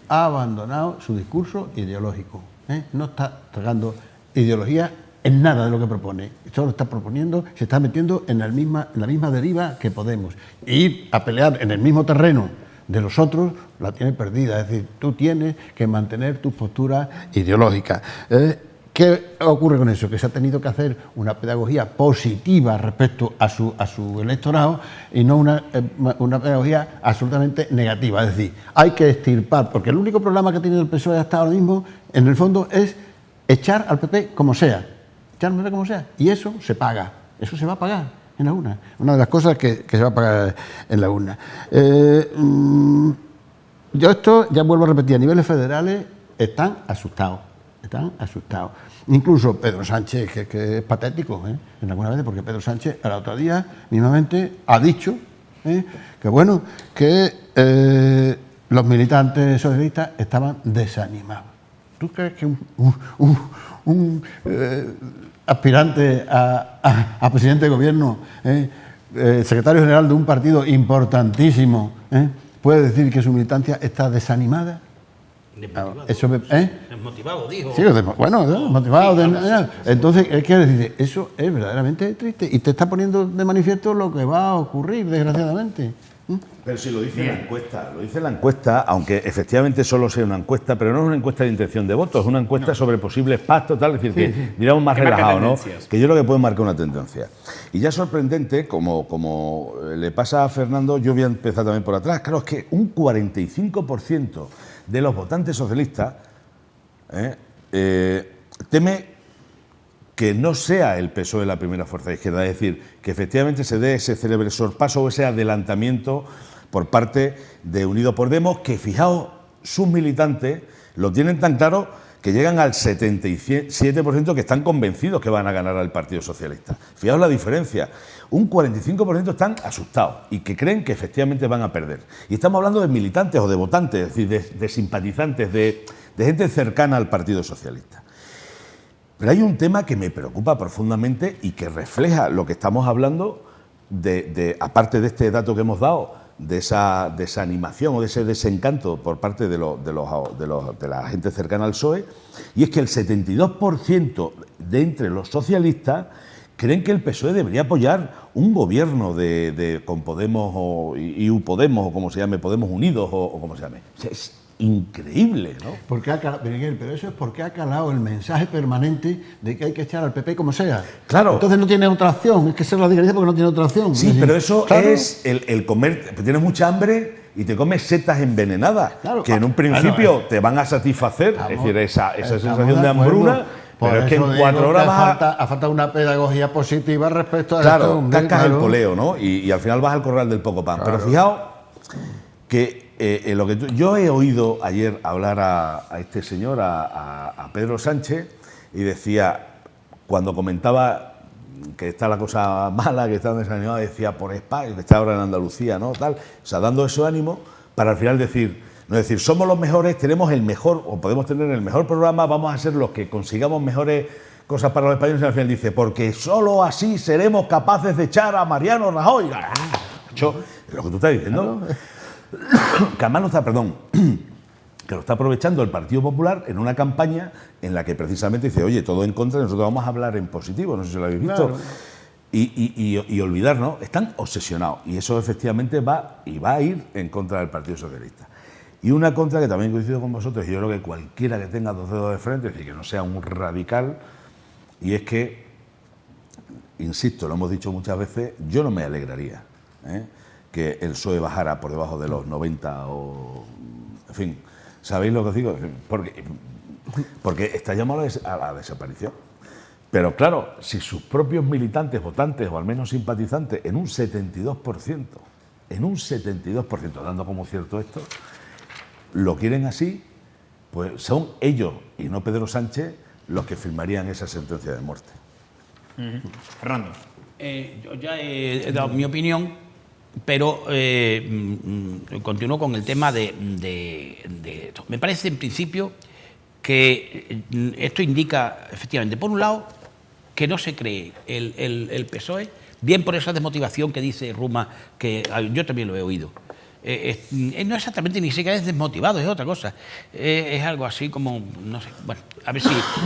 Speaker 4: ha abandonado su discurso ideológico. No está tragando ideología en nada de lo que propone. Solo está proponiendo, se está metiendo en la misma deriva que Podemos. Ir a pelear en el mismo terreno de los otros la tiene perdida. Es decir, tú tienes que mantener tus posturas ideológicas. ¿Qué ocurre con eso? Que se ha tenido que hacer una pedagogía positiva respecto a su electorado y no una pedagogía absolutamente negativa. Es decir, hay que extirpar, porque el único problema que tiene el PSOE hasta ahora mismo, en el fondo, es echar al PP como sea. Echar al PP como sea. Y eso se paga. Eso se va a pagar en la urna. Una de las cosas que se va a pagar en la urna. Yo esto, ya vuelvo a repetir, a niveles federales están asustados. Están asustados. Incluso Pedro Sánchez, que es patético, en algunas veces, porque Pedro Sánchez, el otro día, mismamente, ha dicho que, bueno, que los militantes socialistas estaban desanimados. ¿Tú crees que un aspirante a presidente de gobierno, secretario general de un partido importantísimo, puede decir que su militancia está desanimada?
Speaker 2: Desmotivado.
Speaker 4: Eso
Speaker 2: Desmotivado, dijo.
Speaker 4: Sí, desmotivado. Entonces, ¿qué quiere decir? Eso es verdaderamente triste y te está poniendo de manifiesto lo que va a ocurrir, desgraciadamente.
Speaker 3: Pero si lo dice la encuesta, aunque efectivamente solo sea una encuesta, pero no es una encuesta de intención de voto, es una encuesta sobre posibles pactos, tal, es decir, que digamos más relajado, ¿no? Que yo creo que puede marcar una tendencia. Y ya sorprendente, como le pasa a Fernando, yo voy a empezar también por atrás, claro, es que un 45% de los votantes socialistas teme que no sea el PSOE la primera fuerza de izquierda, es decir, que efectivamente se dé ese célebre sorpaso o ese adelantamiento por parte de Unidos Podemos, que fijaos, sus militantes lo tienen tan claro que llegan al 77% que están convencidos que van a ganar al Partido Socialista. Fijaos la diferencia. Un 45% están asustados y que creen que efectivamente van a perder. Y estamos hablando de militantes o de votantes, es decir, de simpatizantes, de gente cercana al Partido Socialista. Pero hay un tema que me preocupa profundamente y que refleja lo que estamos hablando, aparte de este dato que hemos dado, de esa desanimación o de ese desencanto por parte de la gente cercana al PSOE, y es que el 72% de entre los socialistas creen que el PSOE debería apoyar un gobierno con Podemos y Podemos, o como se llame, Podemos Unidos, o como se llame. O sea, es increíble, ¿no?
Speaker 4: Miguel, pero eso es porque ha calado el mensaje permanente de que hay que echar al PP como sea.
Speaker 3: Claro.
Speaker 4: Entonces no tiene otra opción, es que esa es la diferencia porque no tiene otra opción.
Speaker 3: Sí,
Speaker 4: decir,
Speaker 3: pero eso
Speaker 4: claro,
Speaker 3: es el comer, tienes mucha hambre y te comes setas envenenadas,
Speaker 4: claro,
Speaker 3: que en un principio te van a satisfacer, es decir, esa sensación de hambruna, pero es que en 4 horas vas
Speaker 4: ha faltado una pedagogía positiva respecto a
Speaker 3: claro,
Speaker 4: esto.
Speaker 3: cascas el poleo, ¿no? Y al final vas al corral del poco pan.
Speaker 4: Claro.
Speaker 3: Pero fijaos que lo que yo he oído ayer hablar a este señor, a Pedro Sánchez, y decía, cuando comentaba que está la cosa mala, que está desanimado, decía por España, que está ahora en Andalucía, ¿no? Tal, o sea, dando ese ánimo para al final decir, somos los mejores, tenemos el mejor, o podemos tener el mejor programa, vamos a ser los que consigamos mejores cosas para los españoles, y al final dice, porque solo así seremos capaces de echar a Mariano Rajoy. Lo que tú estás diciendo, que además no está, que lo está aprovechando el Partido Popular en una campaña en la que precisamente dice, oye, todo en contra, nosotros vamos a hablar en positivo, no sé si lo habéis visto. Claro. Y olvidar, ¿no? Están obsesionados y eso efectivamente va a ir en contra del Partido Socialista. Y una contra que también coincido con vosotros, y yo creo que cualquiera que tenga 2 dedos de frente, es decir, que no sea un radical, y es que, insisto, lo hemos dicho muchas veces, yo no me alegraría que el PSOE bajara por debajo de los 90 o... En fin, ¿sabéis lo que os digo? Porque está llamado a la desaparición. Pero claro, si sus propios militantes, votantes o al menos simpatizantes, en un 72%, dando como cierto esto, lo quieren así, pues son ellos y no Pedro Sánchez los que firmarían esa sentencia de muerte.
Speaker 1: Fernando.
Speaker 2: Yo ya he dado mi opinión, pero continúo con el tema de esto. Me parece en principio que esto indica efectivamente, por un lado, que no se cree el PSOE, bien por esa desmotivación que dice Ruma, que yo también lo he oído. No exactamente ni siquiera es desmotivado, es otra cosa. Es algo así como, no sé, bueno, a ver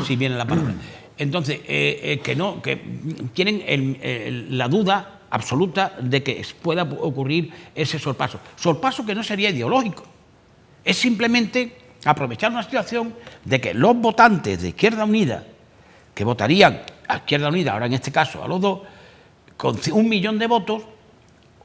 Speaker 2: si viene la palabra. Entonces, que tienen la duda absoluta de que pueda ocurrir ese sorpaso. Sorpaso que no sería ideológico. Es simplemente aprovechar una situación de que los votantes de Izquierda Unida que votarían a Izquierda Unida, ahora en este caso a los dos, con 1 millón de votos,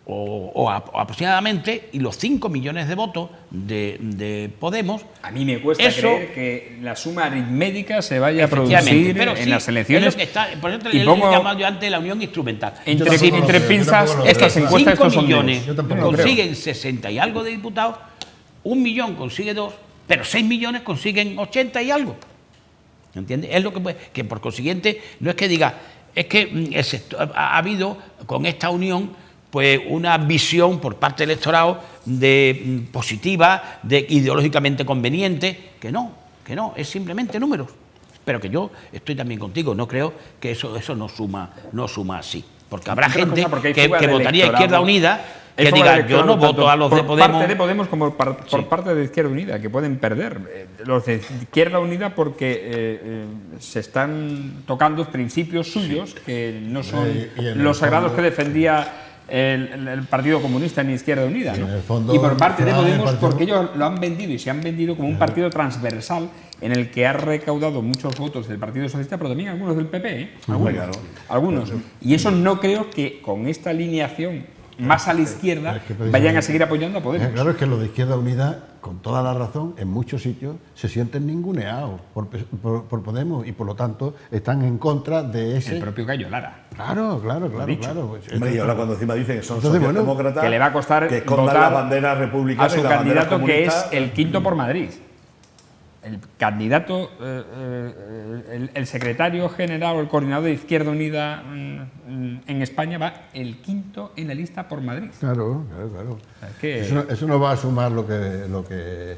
Speaker 2: o aproximadamente, y los 5 millones de votos de Podemos.
Speaker 1: A mí me cuesta creer que la suma aritmética se vaya a producir en las elecciones.
Speaker 2: Es lo que está, por eso
Speaker 1: y
Speaker 2: le he llamado yo antes la unión instrumental.
Speaker 1: Entre pinzas,
Speaker 2: estas encuestas, 5
Speaker 1: son
Speaker 2: millones
Speaker 1: menos.
Speaker 2: consiguen 60 y algo de diputados, 1 millón consigue 2, pero 6 millones consiguen 80 y algo. ¿Entiendes? Es lo que por consiguiente, no es que diga, es que el sector, ha habido con esta unión pues una visión por parte del electorado positiva, ideológicamente conveniente, que no, es simplemente números. Pero que yo estoy también contigo, no creo que eso no suma así. Porque habrá gente que votaría Izquierda Unida, que diga, yo no voto a los de Podemos.
Speaker 1: Por parte de Podemos como por parte de Izquierda Unida, que pueden perder. Los de Izquierda Unida porque se están tocando principios suyos que no son los sagrados que defendía el Partido Comunista en Izquierda Unida, ¿no? Y por parte de Podemos porque ellos lo han vendido y se han vendido como un partido transversal en el que ha recaudado muchos votos del Partido Socialista, pero también algunos del PP, algunos. Y eso no creo que con esta alineación más a la izquierda vayan a seguir apoyando a Podemos.
Speaker 4: Claro, es que los de Izquierda Unida, con toda la razón, en muchos sitios se sienten ninguneados por Podemos y por lo tanto están en contra de ese...
Speaker 1: El propio Cayo Lara.
Speaker 4: Claro.
Speaker 3: Pues, hombre, y ahora cuando encima dicen que son socialdemócratas,
Speaker 1: que le va a costar
Speaker 3: que escondan la bandera republicana
Speaker 1: a su candidato, que es el quinto por Madrid. El candidato, el secretario general o el coordinador de Izquierda Unida en España va el quinto en la lista por Madrid.
Speaker 4: Claro. Es que eso no va a sumar lo que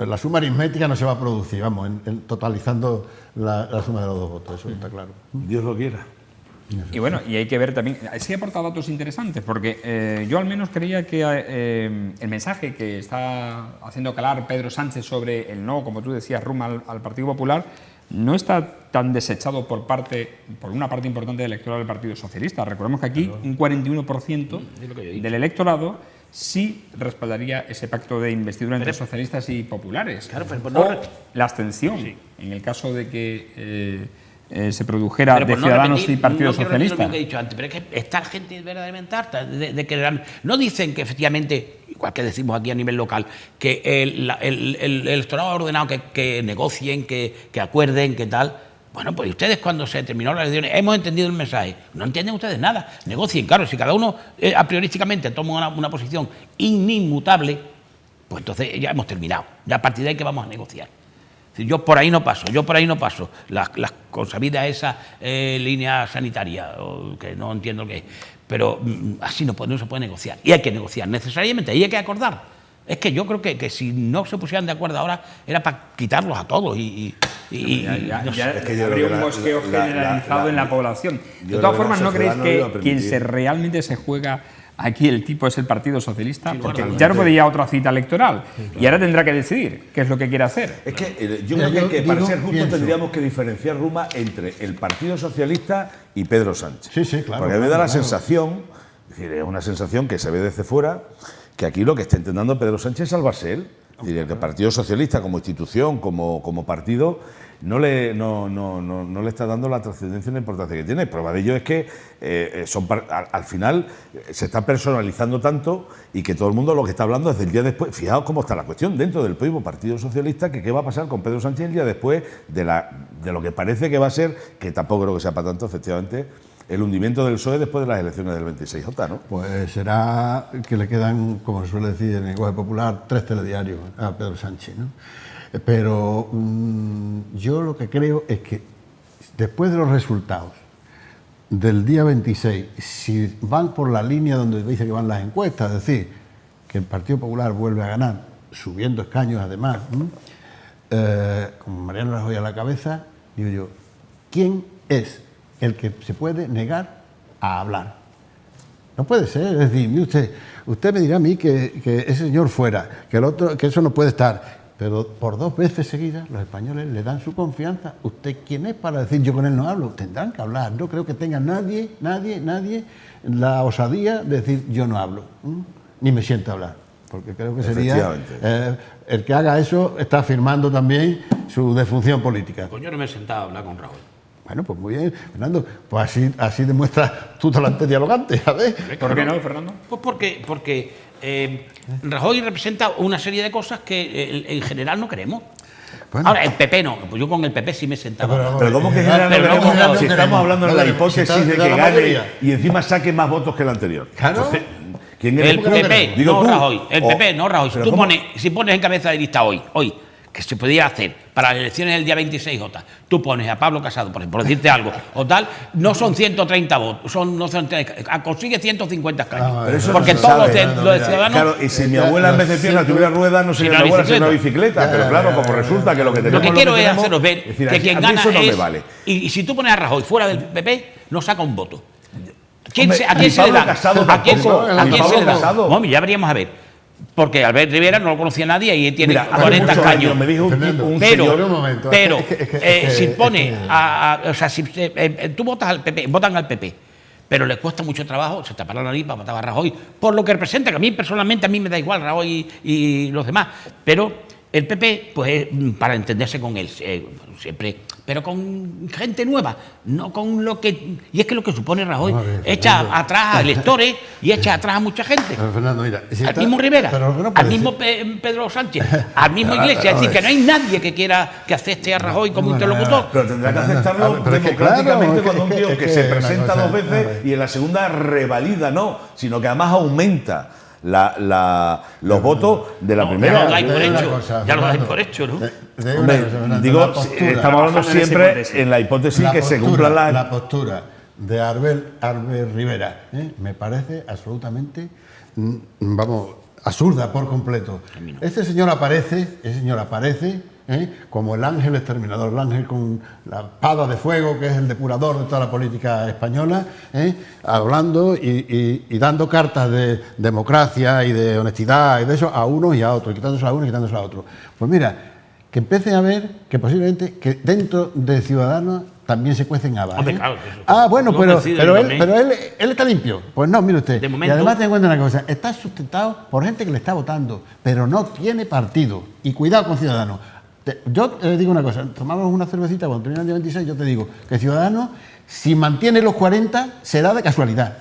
Speaker 4: la suma aritmética no se va a producir, vamos, totalizando la suma de los dos votos, eso está claro.
Speaker 3: Dios lo quiera.
Speaker 1: Y bueno, y hay que ver también, sí aporta datos interesantes, porque yo al menos creía que el mensaje que está haciendo calar Pedro Sánchez sobre el no, como tú decías, rumbo al Partido Popular, no está tan desechado por una parte importante del electorado del Partido Socialista. Recordemos que aquí un 41% del electorado sí respaldaría ese pacto de investidura entre socialistas y populares.
Speaker 2: Claro,
Speaker 1: o la abstención, en el caso de que se produjera de Ciudadanos y Partido Socialista.
Speaker 2: Lo que he dicho antes, pero es que esta gente verdaderamente harta de que no dicen que efectivamente, igual que decimos aquí a nivel local, que el electorado ha ordenado que negocien, que acuerden, que tal. Bueno, pues ustedes cuando se terminó la elección hemos entendido el mensaje. No entienden ustedes nada. Negocien, claro, si cada uno a priorísticamente toma una posición inmutable, pues entonces ya hemos terminado. Ya a partir de ahí que vamos a negociar. Yo por ahí no paso. Las consabidas esa línea sanitaria, que no entiendo qué es. Pero así no se puede negociar. Y hay que negociar necesariamente, y hay que acordar. Es que yo creo que si no se pusieran de acuerdo ahora, era para quitarlos a todos
Speaker 1: habría un mosqueo generalizado en la población. De todas formas, ¿no creéis que quien realmente se juega aquí el tipo es el Partido Socialista? Porque ya no puede ir a otra cita electoral y ahora tendrá que decidir qué es lo que quiere hacer.
Speaker 3: Es que yo creo que para ser justo tendríamos que diferenciar, Ruma, entre el Partido Socialista y Pedro Sánchez.
Speaker 4: Sí, claro.
Speaker 3: Porque me da la sensación, es decir, es una sensación que se ve desde fuera, que aquí lo que está intentando Pedro Sánchez es salvarse él. Es decir, el Partido Socialista como institución, como partido, no le está dando la trascendencia y la importancia que tiene. Prueba de ello es que al final se está personalizando tanto y que todo el mundo lo que está hablando es del día después. Fijaos cómo está la cuestión dentro del propio Partido Socialista, que qué va a pasar con Pedro Sánchez el día después de lo que parece que va a ser, que tampoco creo que sea para tanto, efectivamente, el hundimiento del PSOE después de las elecciones del 26J, ¿no?
Speaker 4: Pues será que le quedan, como se suele decir en el lenguaje popular, 3 telediarios a Pedro Sánchez, ¿no? Pero yo lo que creo es que después de los resultados del día 26, si van por la línea donde dice que van las encuestas, es decir, que el Partido Popular vuelve a ganar, subiendo escaños además, con Mariano Rajoy a la cabeza, digo yo, ¿quién es el que se puede negar a hablar? No puede ser, es decir, usted me dirá a mí que ese señor fuera, que el otro, que eso no puede estar, pero por 2 veces seguidas los españoles le dan su confianza. ¿Usted quién es para decir yo con él no hablo? Tendrán que hablar. No creo que tenga nadie la osadía de decir yo no hablo, ni me siento a hablar, porque creo que sería el que haga eso está afirmando también su defunción política.
Speaker 2: Pues yo no me he sentado a hablar con Raúl.
Speaker 4: Bueno, pues muy bien, Fernando. Pues así demuestras tu talante dialogante, ¿sabes?
Speaker 1: ¿Por qué no, Fernando?
Speaker 2: Pues porque Rajoy representa una serie de cosas que en general no queremos.
Speaker 4: Bueno.
Speaker 2: Ahora, el PP no, pues yo con el PP sí me sentaba.
Speaker 3: Pero ¿cómo que
Speaker 2: Pero
Speaker 3: general
Speaker 2: no,
Speaker 3: no, si estamos hablando de la hipótesis de que gane
Speaker 4: mayoría.
Speaker 3: y encima saque más votos que el anterior?
Speaker 4: Claro.
Speaker 3: Entonces, ¿quién es
Speaker 2: El PP,
Speaker 3: Digo
Speaker 2: no
Speaker 3: tú.
Speaker 2: Rajoy. El
Speaker 3: O-
Speaker 2: PP, no Rajoy. Si
Speaker 3: pero
Speaker 2: tú
Speaker 3: ¿cómo?
Speaker 2: si pones en cabeza de lista hoy, que se podía hacer para las elecciones del día 26J, tú pones a Pablo Casado, por decirte algo, o tal, no son 130 votos, consigue 150 escaños.
Speaker 3: Pero eso
Speaker 2: porque
Speaker 3: no se
Speaker 2: todos
Speaker 3: sabe,
Speaker 2: los ciudadanos...
Speaker 3: Claro, y si mi abuela en vez de pierna tuviera ruedas, no sería
Speaker 2: una
Speaker 3: mi abuela, sería una
Speaker 2: bicicleta.
Speaker 3: bicicleta. Pero claro, como resulta que lo que tenemos
Speaker 2: Lo que quiero es
Speaker 3: tenemos,
Speaker 2: haceros ver
Speaker 3: es decir,
Speaker 2: que quien
Speaker 3: a mí
Speaker 2: gana
Speaker 3: eso no me
Speaker 2: es...
Speaker 3: vale.
Speaker 2: Y si tú pones a Rajoy fuera del PP, no saca un voto. ¿A quién
Speaker 3: Hombre,
Speaker 2: se
Speaker 3: ni
Speaker 2: le
Speaker 3: Pablo
Speaker 2: da?
Speaker 3: Casado
Speaker 2: ¿A quién
Speaker 3: tampoco,
Speaker 2: ¿a
Speaker 3: ni
Speaker 2: quién se
Speaker 3: Pablo
Speaker 2: le da?
Speaker 3: Casado.
Speaker 2: Hombre, ya veríamos a ver. Porque Albert Rivera no lo conocía nadie y tiene
Speaker 3: Mira, hace
Speaker 2: 40
Speaker 3: muchos
Speaker 2: escaños.
Speaker 3: años me dijo
Speaker 4: Fernando,
Speaker 3: un
Speaker 2: Pero,
Speaker 3: señor...
Speaker 4: un momento,
Speaker 2: pero si
Speaker 4: es
Speaker 2: pone
Speaker 4: que-
Speaker 2: o sea, si tú votas al PP, votan al PP, pero les cuesta mucho trabajo, se tapa la nariz para votar a Rajoy, por lo que representa, que a mí personalmente a mí me da igual Rajoy y los demás, pero el PP, pues para entenderse con él, siempre, pero con gente nueva, no con lo que... Y es que lo que supone Rajoy
Speaker 4: Vamos a ver,
Speaker 2: echa
Speaker 4: Fernando.
Speaker 2: atrás a electores y echa atrás a mucha gente.
Speaker 4: Pero, Fernando, mira, si
Speaker 2: Al
Speaker 4: está-
Speaker 2: mismo Rivera,
Speaker 4: pero lo que no
Speaker 2: al
Speaker 4: puede
Speaker 2: mismo
Speaker 4: decir-
Speaker 2: Pedro Sánchez, al mismo Iglesias. Es decir, que no hay nadie que quiera que acepte a Rajoy como interlocutor.
Speaker 3: Pero tendrá que
Speaker 4: A ver,
Speaker 3: aceptarlo
Speaker 4: pero es que
Speaker 3: democráticamente
Speaker 4: claro,
Speaker 3: cuando un
Speaker 4: es que-
Speaker 3: tío
Speaker 4: es
Speaker 3: que
Speaker 4: que
Speaker 3: se
Speaker 4: una
Speaker 3: presenta
Speaker 4: cosa-
Speaker 3: dos veces y en la segunda revalida, no, sino que además aumenta los votos de la
Speaker 2: No,
Speaker 3: primera.
Speaker 2: ya lo dais por
Speaker 4: Te digo una
Speaker 2: hecho,
Speaker 4: cosa,
Speaker 2: ya lo dais
Speaker 4: Fernando.
Speaker 2: por hecho, ¿no?
Speaker 4: Te digo
Speaker 3: Hombre,
Speaker 4: una cosa, Fernando,
Speaker 3: digo,
Speaker 4: la postura-
Speaker 3: estamos hablando
Speaker 1: Trabajando en esa
Speaker 3: siempre
Speaker 1: hipótesis.
Speaker 3: en la hipótesis
Speaker 4: la
Speaker 3: que se
Speaker 4: postura-
Speaker 3: cumpla
Speaker 4: la postura de Albert Rivera me parece absolutamente vamos, absurda por completo. Ese señor aparece como el ángel exterminador, el ángel con la espada de fuego, que es el depurador de toda la política española, hablando y dando cartas de democracia y de honestidad y de eso a unos y a otros, quitándose a uno y quitándose a otro. Pues mira, que empiece a ver que posiblemente que dentro de Ciudadanos también se cuecen habas.
Speaker 2: Hombre, claro, eso.
Speaker 4: Ah, bueno,
Speaker 2: Lo
Speaker 4: pero
Speaker 2: decide yo también.
Speaker 4: él está limpio. Pues no, mire usted.
Speaker 2: De
Speaker 4: Y
Speaker 2: momento-
Speaker 4: además te encuentro una cosa, está sustentado por gente que le está votando, pero no tiene partido. Y cuidado con Ciudadanos. Yo te digo una cosa, tomamos una cervecita cuando termina el día 26, yo te digo que Ciudadanos, si mantiene los 40, será de casualidad.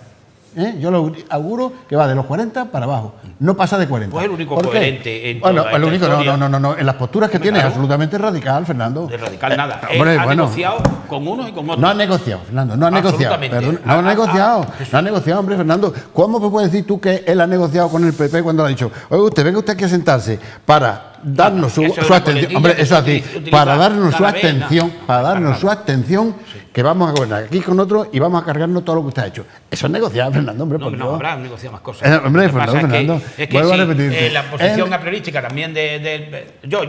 Speaker 4: Yo lo auguro que va de los 40 para abajo, no pasa de 40.
Speaker 2: Pues el único
Speaker 4: ¿Por qué?
Speaker 2: coherente en
Speaker 4: Bueno,
Speaker 2: toda
Speaker 4: el
Speaker 2: esta
Speaker 4: único,
Speaker 2: historia.
Speaker 4: no, en las posturas que tiene es
Speaker 2: claro.
Speaker 4: absolutamente radical, Fernando.
Speaker 2: De radical nada.
Speaker 4: Hombre,
Speaker 2: Él ha
Speaker 4: bueno.
Speaker 2: negociado con unos y con otros.
Speaker 4: No ha negociado, Fernando, no ha negociado.
Speaker 2: Absolutamente.
Speaker 4: Perdón, no ha negociado,
Speaker 2: Jesús.
Speaker 4: no ha negociado, hombre, Fernando. ¿Cómo me puedes decir tú que él ha negociado con el PP cuando le ha dicho, oye, usted, venga usted aquí a sentarse para darnos
Speaker 2: Eso es
Speaker 4: su
Speaker 2: una
Speaker 4: atención?
Speaker 2: coletilla
Speaker 4: Hombre,
Speaker 2: que
Speaker 4: eso
Speaker 2: se
Speaker 4: así,
Speaker 2: utiliza
Speaker 4: para darnos su
Speaker 2: cada vez,
Speaker 4: atención,
Speaker 2: ¿no?
Speaker 4: para darnos su atención, que vamos a gobernar aquí con otros y vamos a cargarnos todo lo que usted ha hecho. Eso es negociar, Fernando, hombre,
Speaker 2: No,
Speaker 4: por
Speaker 2: no,
Speaker 4: Dios.
Speaker 2: habrá negociado más cosas.
Speaker 4: Hombre,
Speaker 2: Lo que pasa
Speaker 4: Fernando,
Speaker 2: es que
Speaker 4: vuelvo a
Speaker 2: sí,
Speaker 4: repetirte.
Speaker 2: la posición
Speaker 4: Él-
Speaker 2: a priorística también yo
Speaker 4: No,
Speaker 2: soy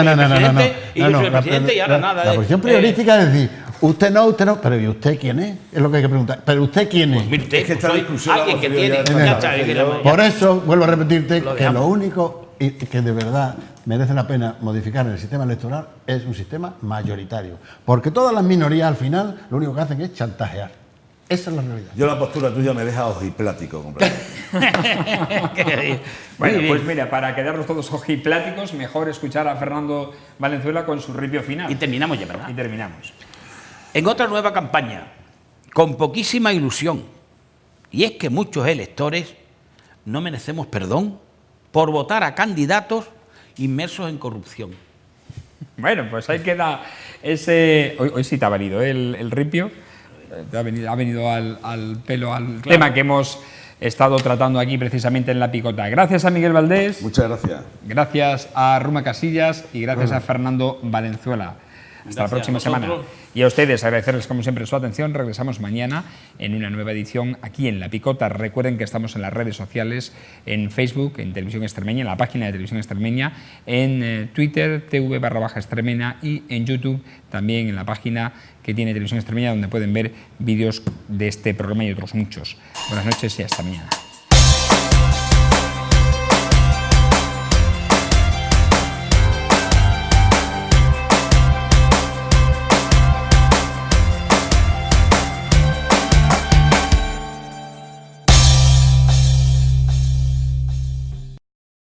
Speaker 4: no,
Speaker 2: el
Speaker 4: no,
Speaker 2: presidente y yo soy el
Speaker 4: la-
Speaker 2: presidente y ahora nada
Speaker 4: La
Speaker 2: de...
Speaker 4: posición priorística es decir, usted no, pero ¿y usted quién es? Es lo que hay que preguntar. ¿Pero usted quién es?
Speaker 2: Mire usted,
Speaker 3: Es que esta
Speaker 2: soy
Speaker 3: discusión la
Speaker 2: alguien que
Speaker 3: hemos tenido
Speaker 2: tiene...
Speaker 3: ya
Speaker 2: Ya
Speaker 3: tantas
Speaker 2: está,
Speaker 3: veces,
Speaker 2: que
Speaker 3: yo-
Speaker 2: la-
Speaker 4: Por eso, vuelvo a repetirte
Speaker 2: Lo
Speaker 4: que
Speaker 2: dejamos.
Speaker 4: lo único y que de verdad merece la pena modificar en el sistema electoral es un sistema mayoritario. Porque todas las minorías al final lo único que hacen es chantajear. Esa es la realidad.
Speaker 3: Yo la postura tuya me deja ojiplático completamente.
Speaker 1: Bueno,
Speaker 2: Muy
Speaker 1: pues
Speaker 2: bien.
Speaker 1: mira, para quedarnos todos ojipláticos, mejor escuchar a Fernando Valenzuela con su ripio final.
Speaker 2: Y terminamos ya, ¿verdad?
Speaker 1: Y terminamos.
Speaker 2: En otra nueva campaña, con poquísima ilusión, y es que muchos electores no merecemos perdón por votar a candidatos inmersos en corrupción.
Speaker 1: Bueno, pues ahí queda ese... Hoy sí te ha venido el ripio, te ha venido al pelo, al tema que hemos estado tratando aquí precisamente en La Picota. Gracias a Miguel Valdés,
Speaker 3: Muchas gracias.
Speaker 1: gracias a Ruma Casillas y gracias a Fernando Valenzuela. Hasta la
Speaker 2: Gracias
Speaker 1: próxima
Speaker 2: a
Speaker 1: semana.
Speaker 2: vosotros.
Speaker 1: Y a ustedes agradecerles como siempre su atención. Regresamos mañana en una nueva edición aquí en La Picota. Recuerden que estamos en las redes sociales, en Facebook, en Televisión Extremeña, en la página de Televisión Extremeña, en Twitter, TV/Extremeña y en YouTube también en la página que tiene Televisión Extremeña donde pueden ver vídeos de este programa y otros muchos. Buenas noches y hasta mañana.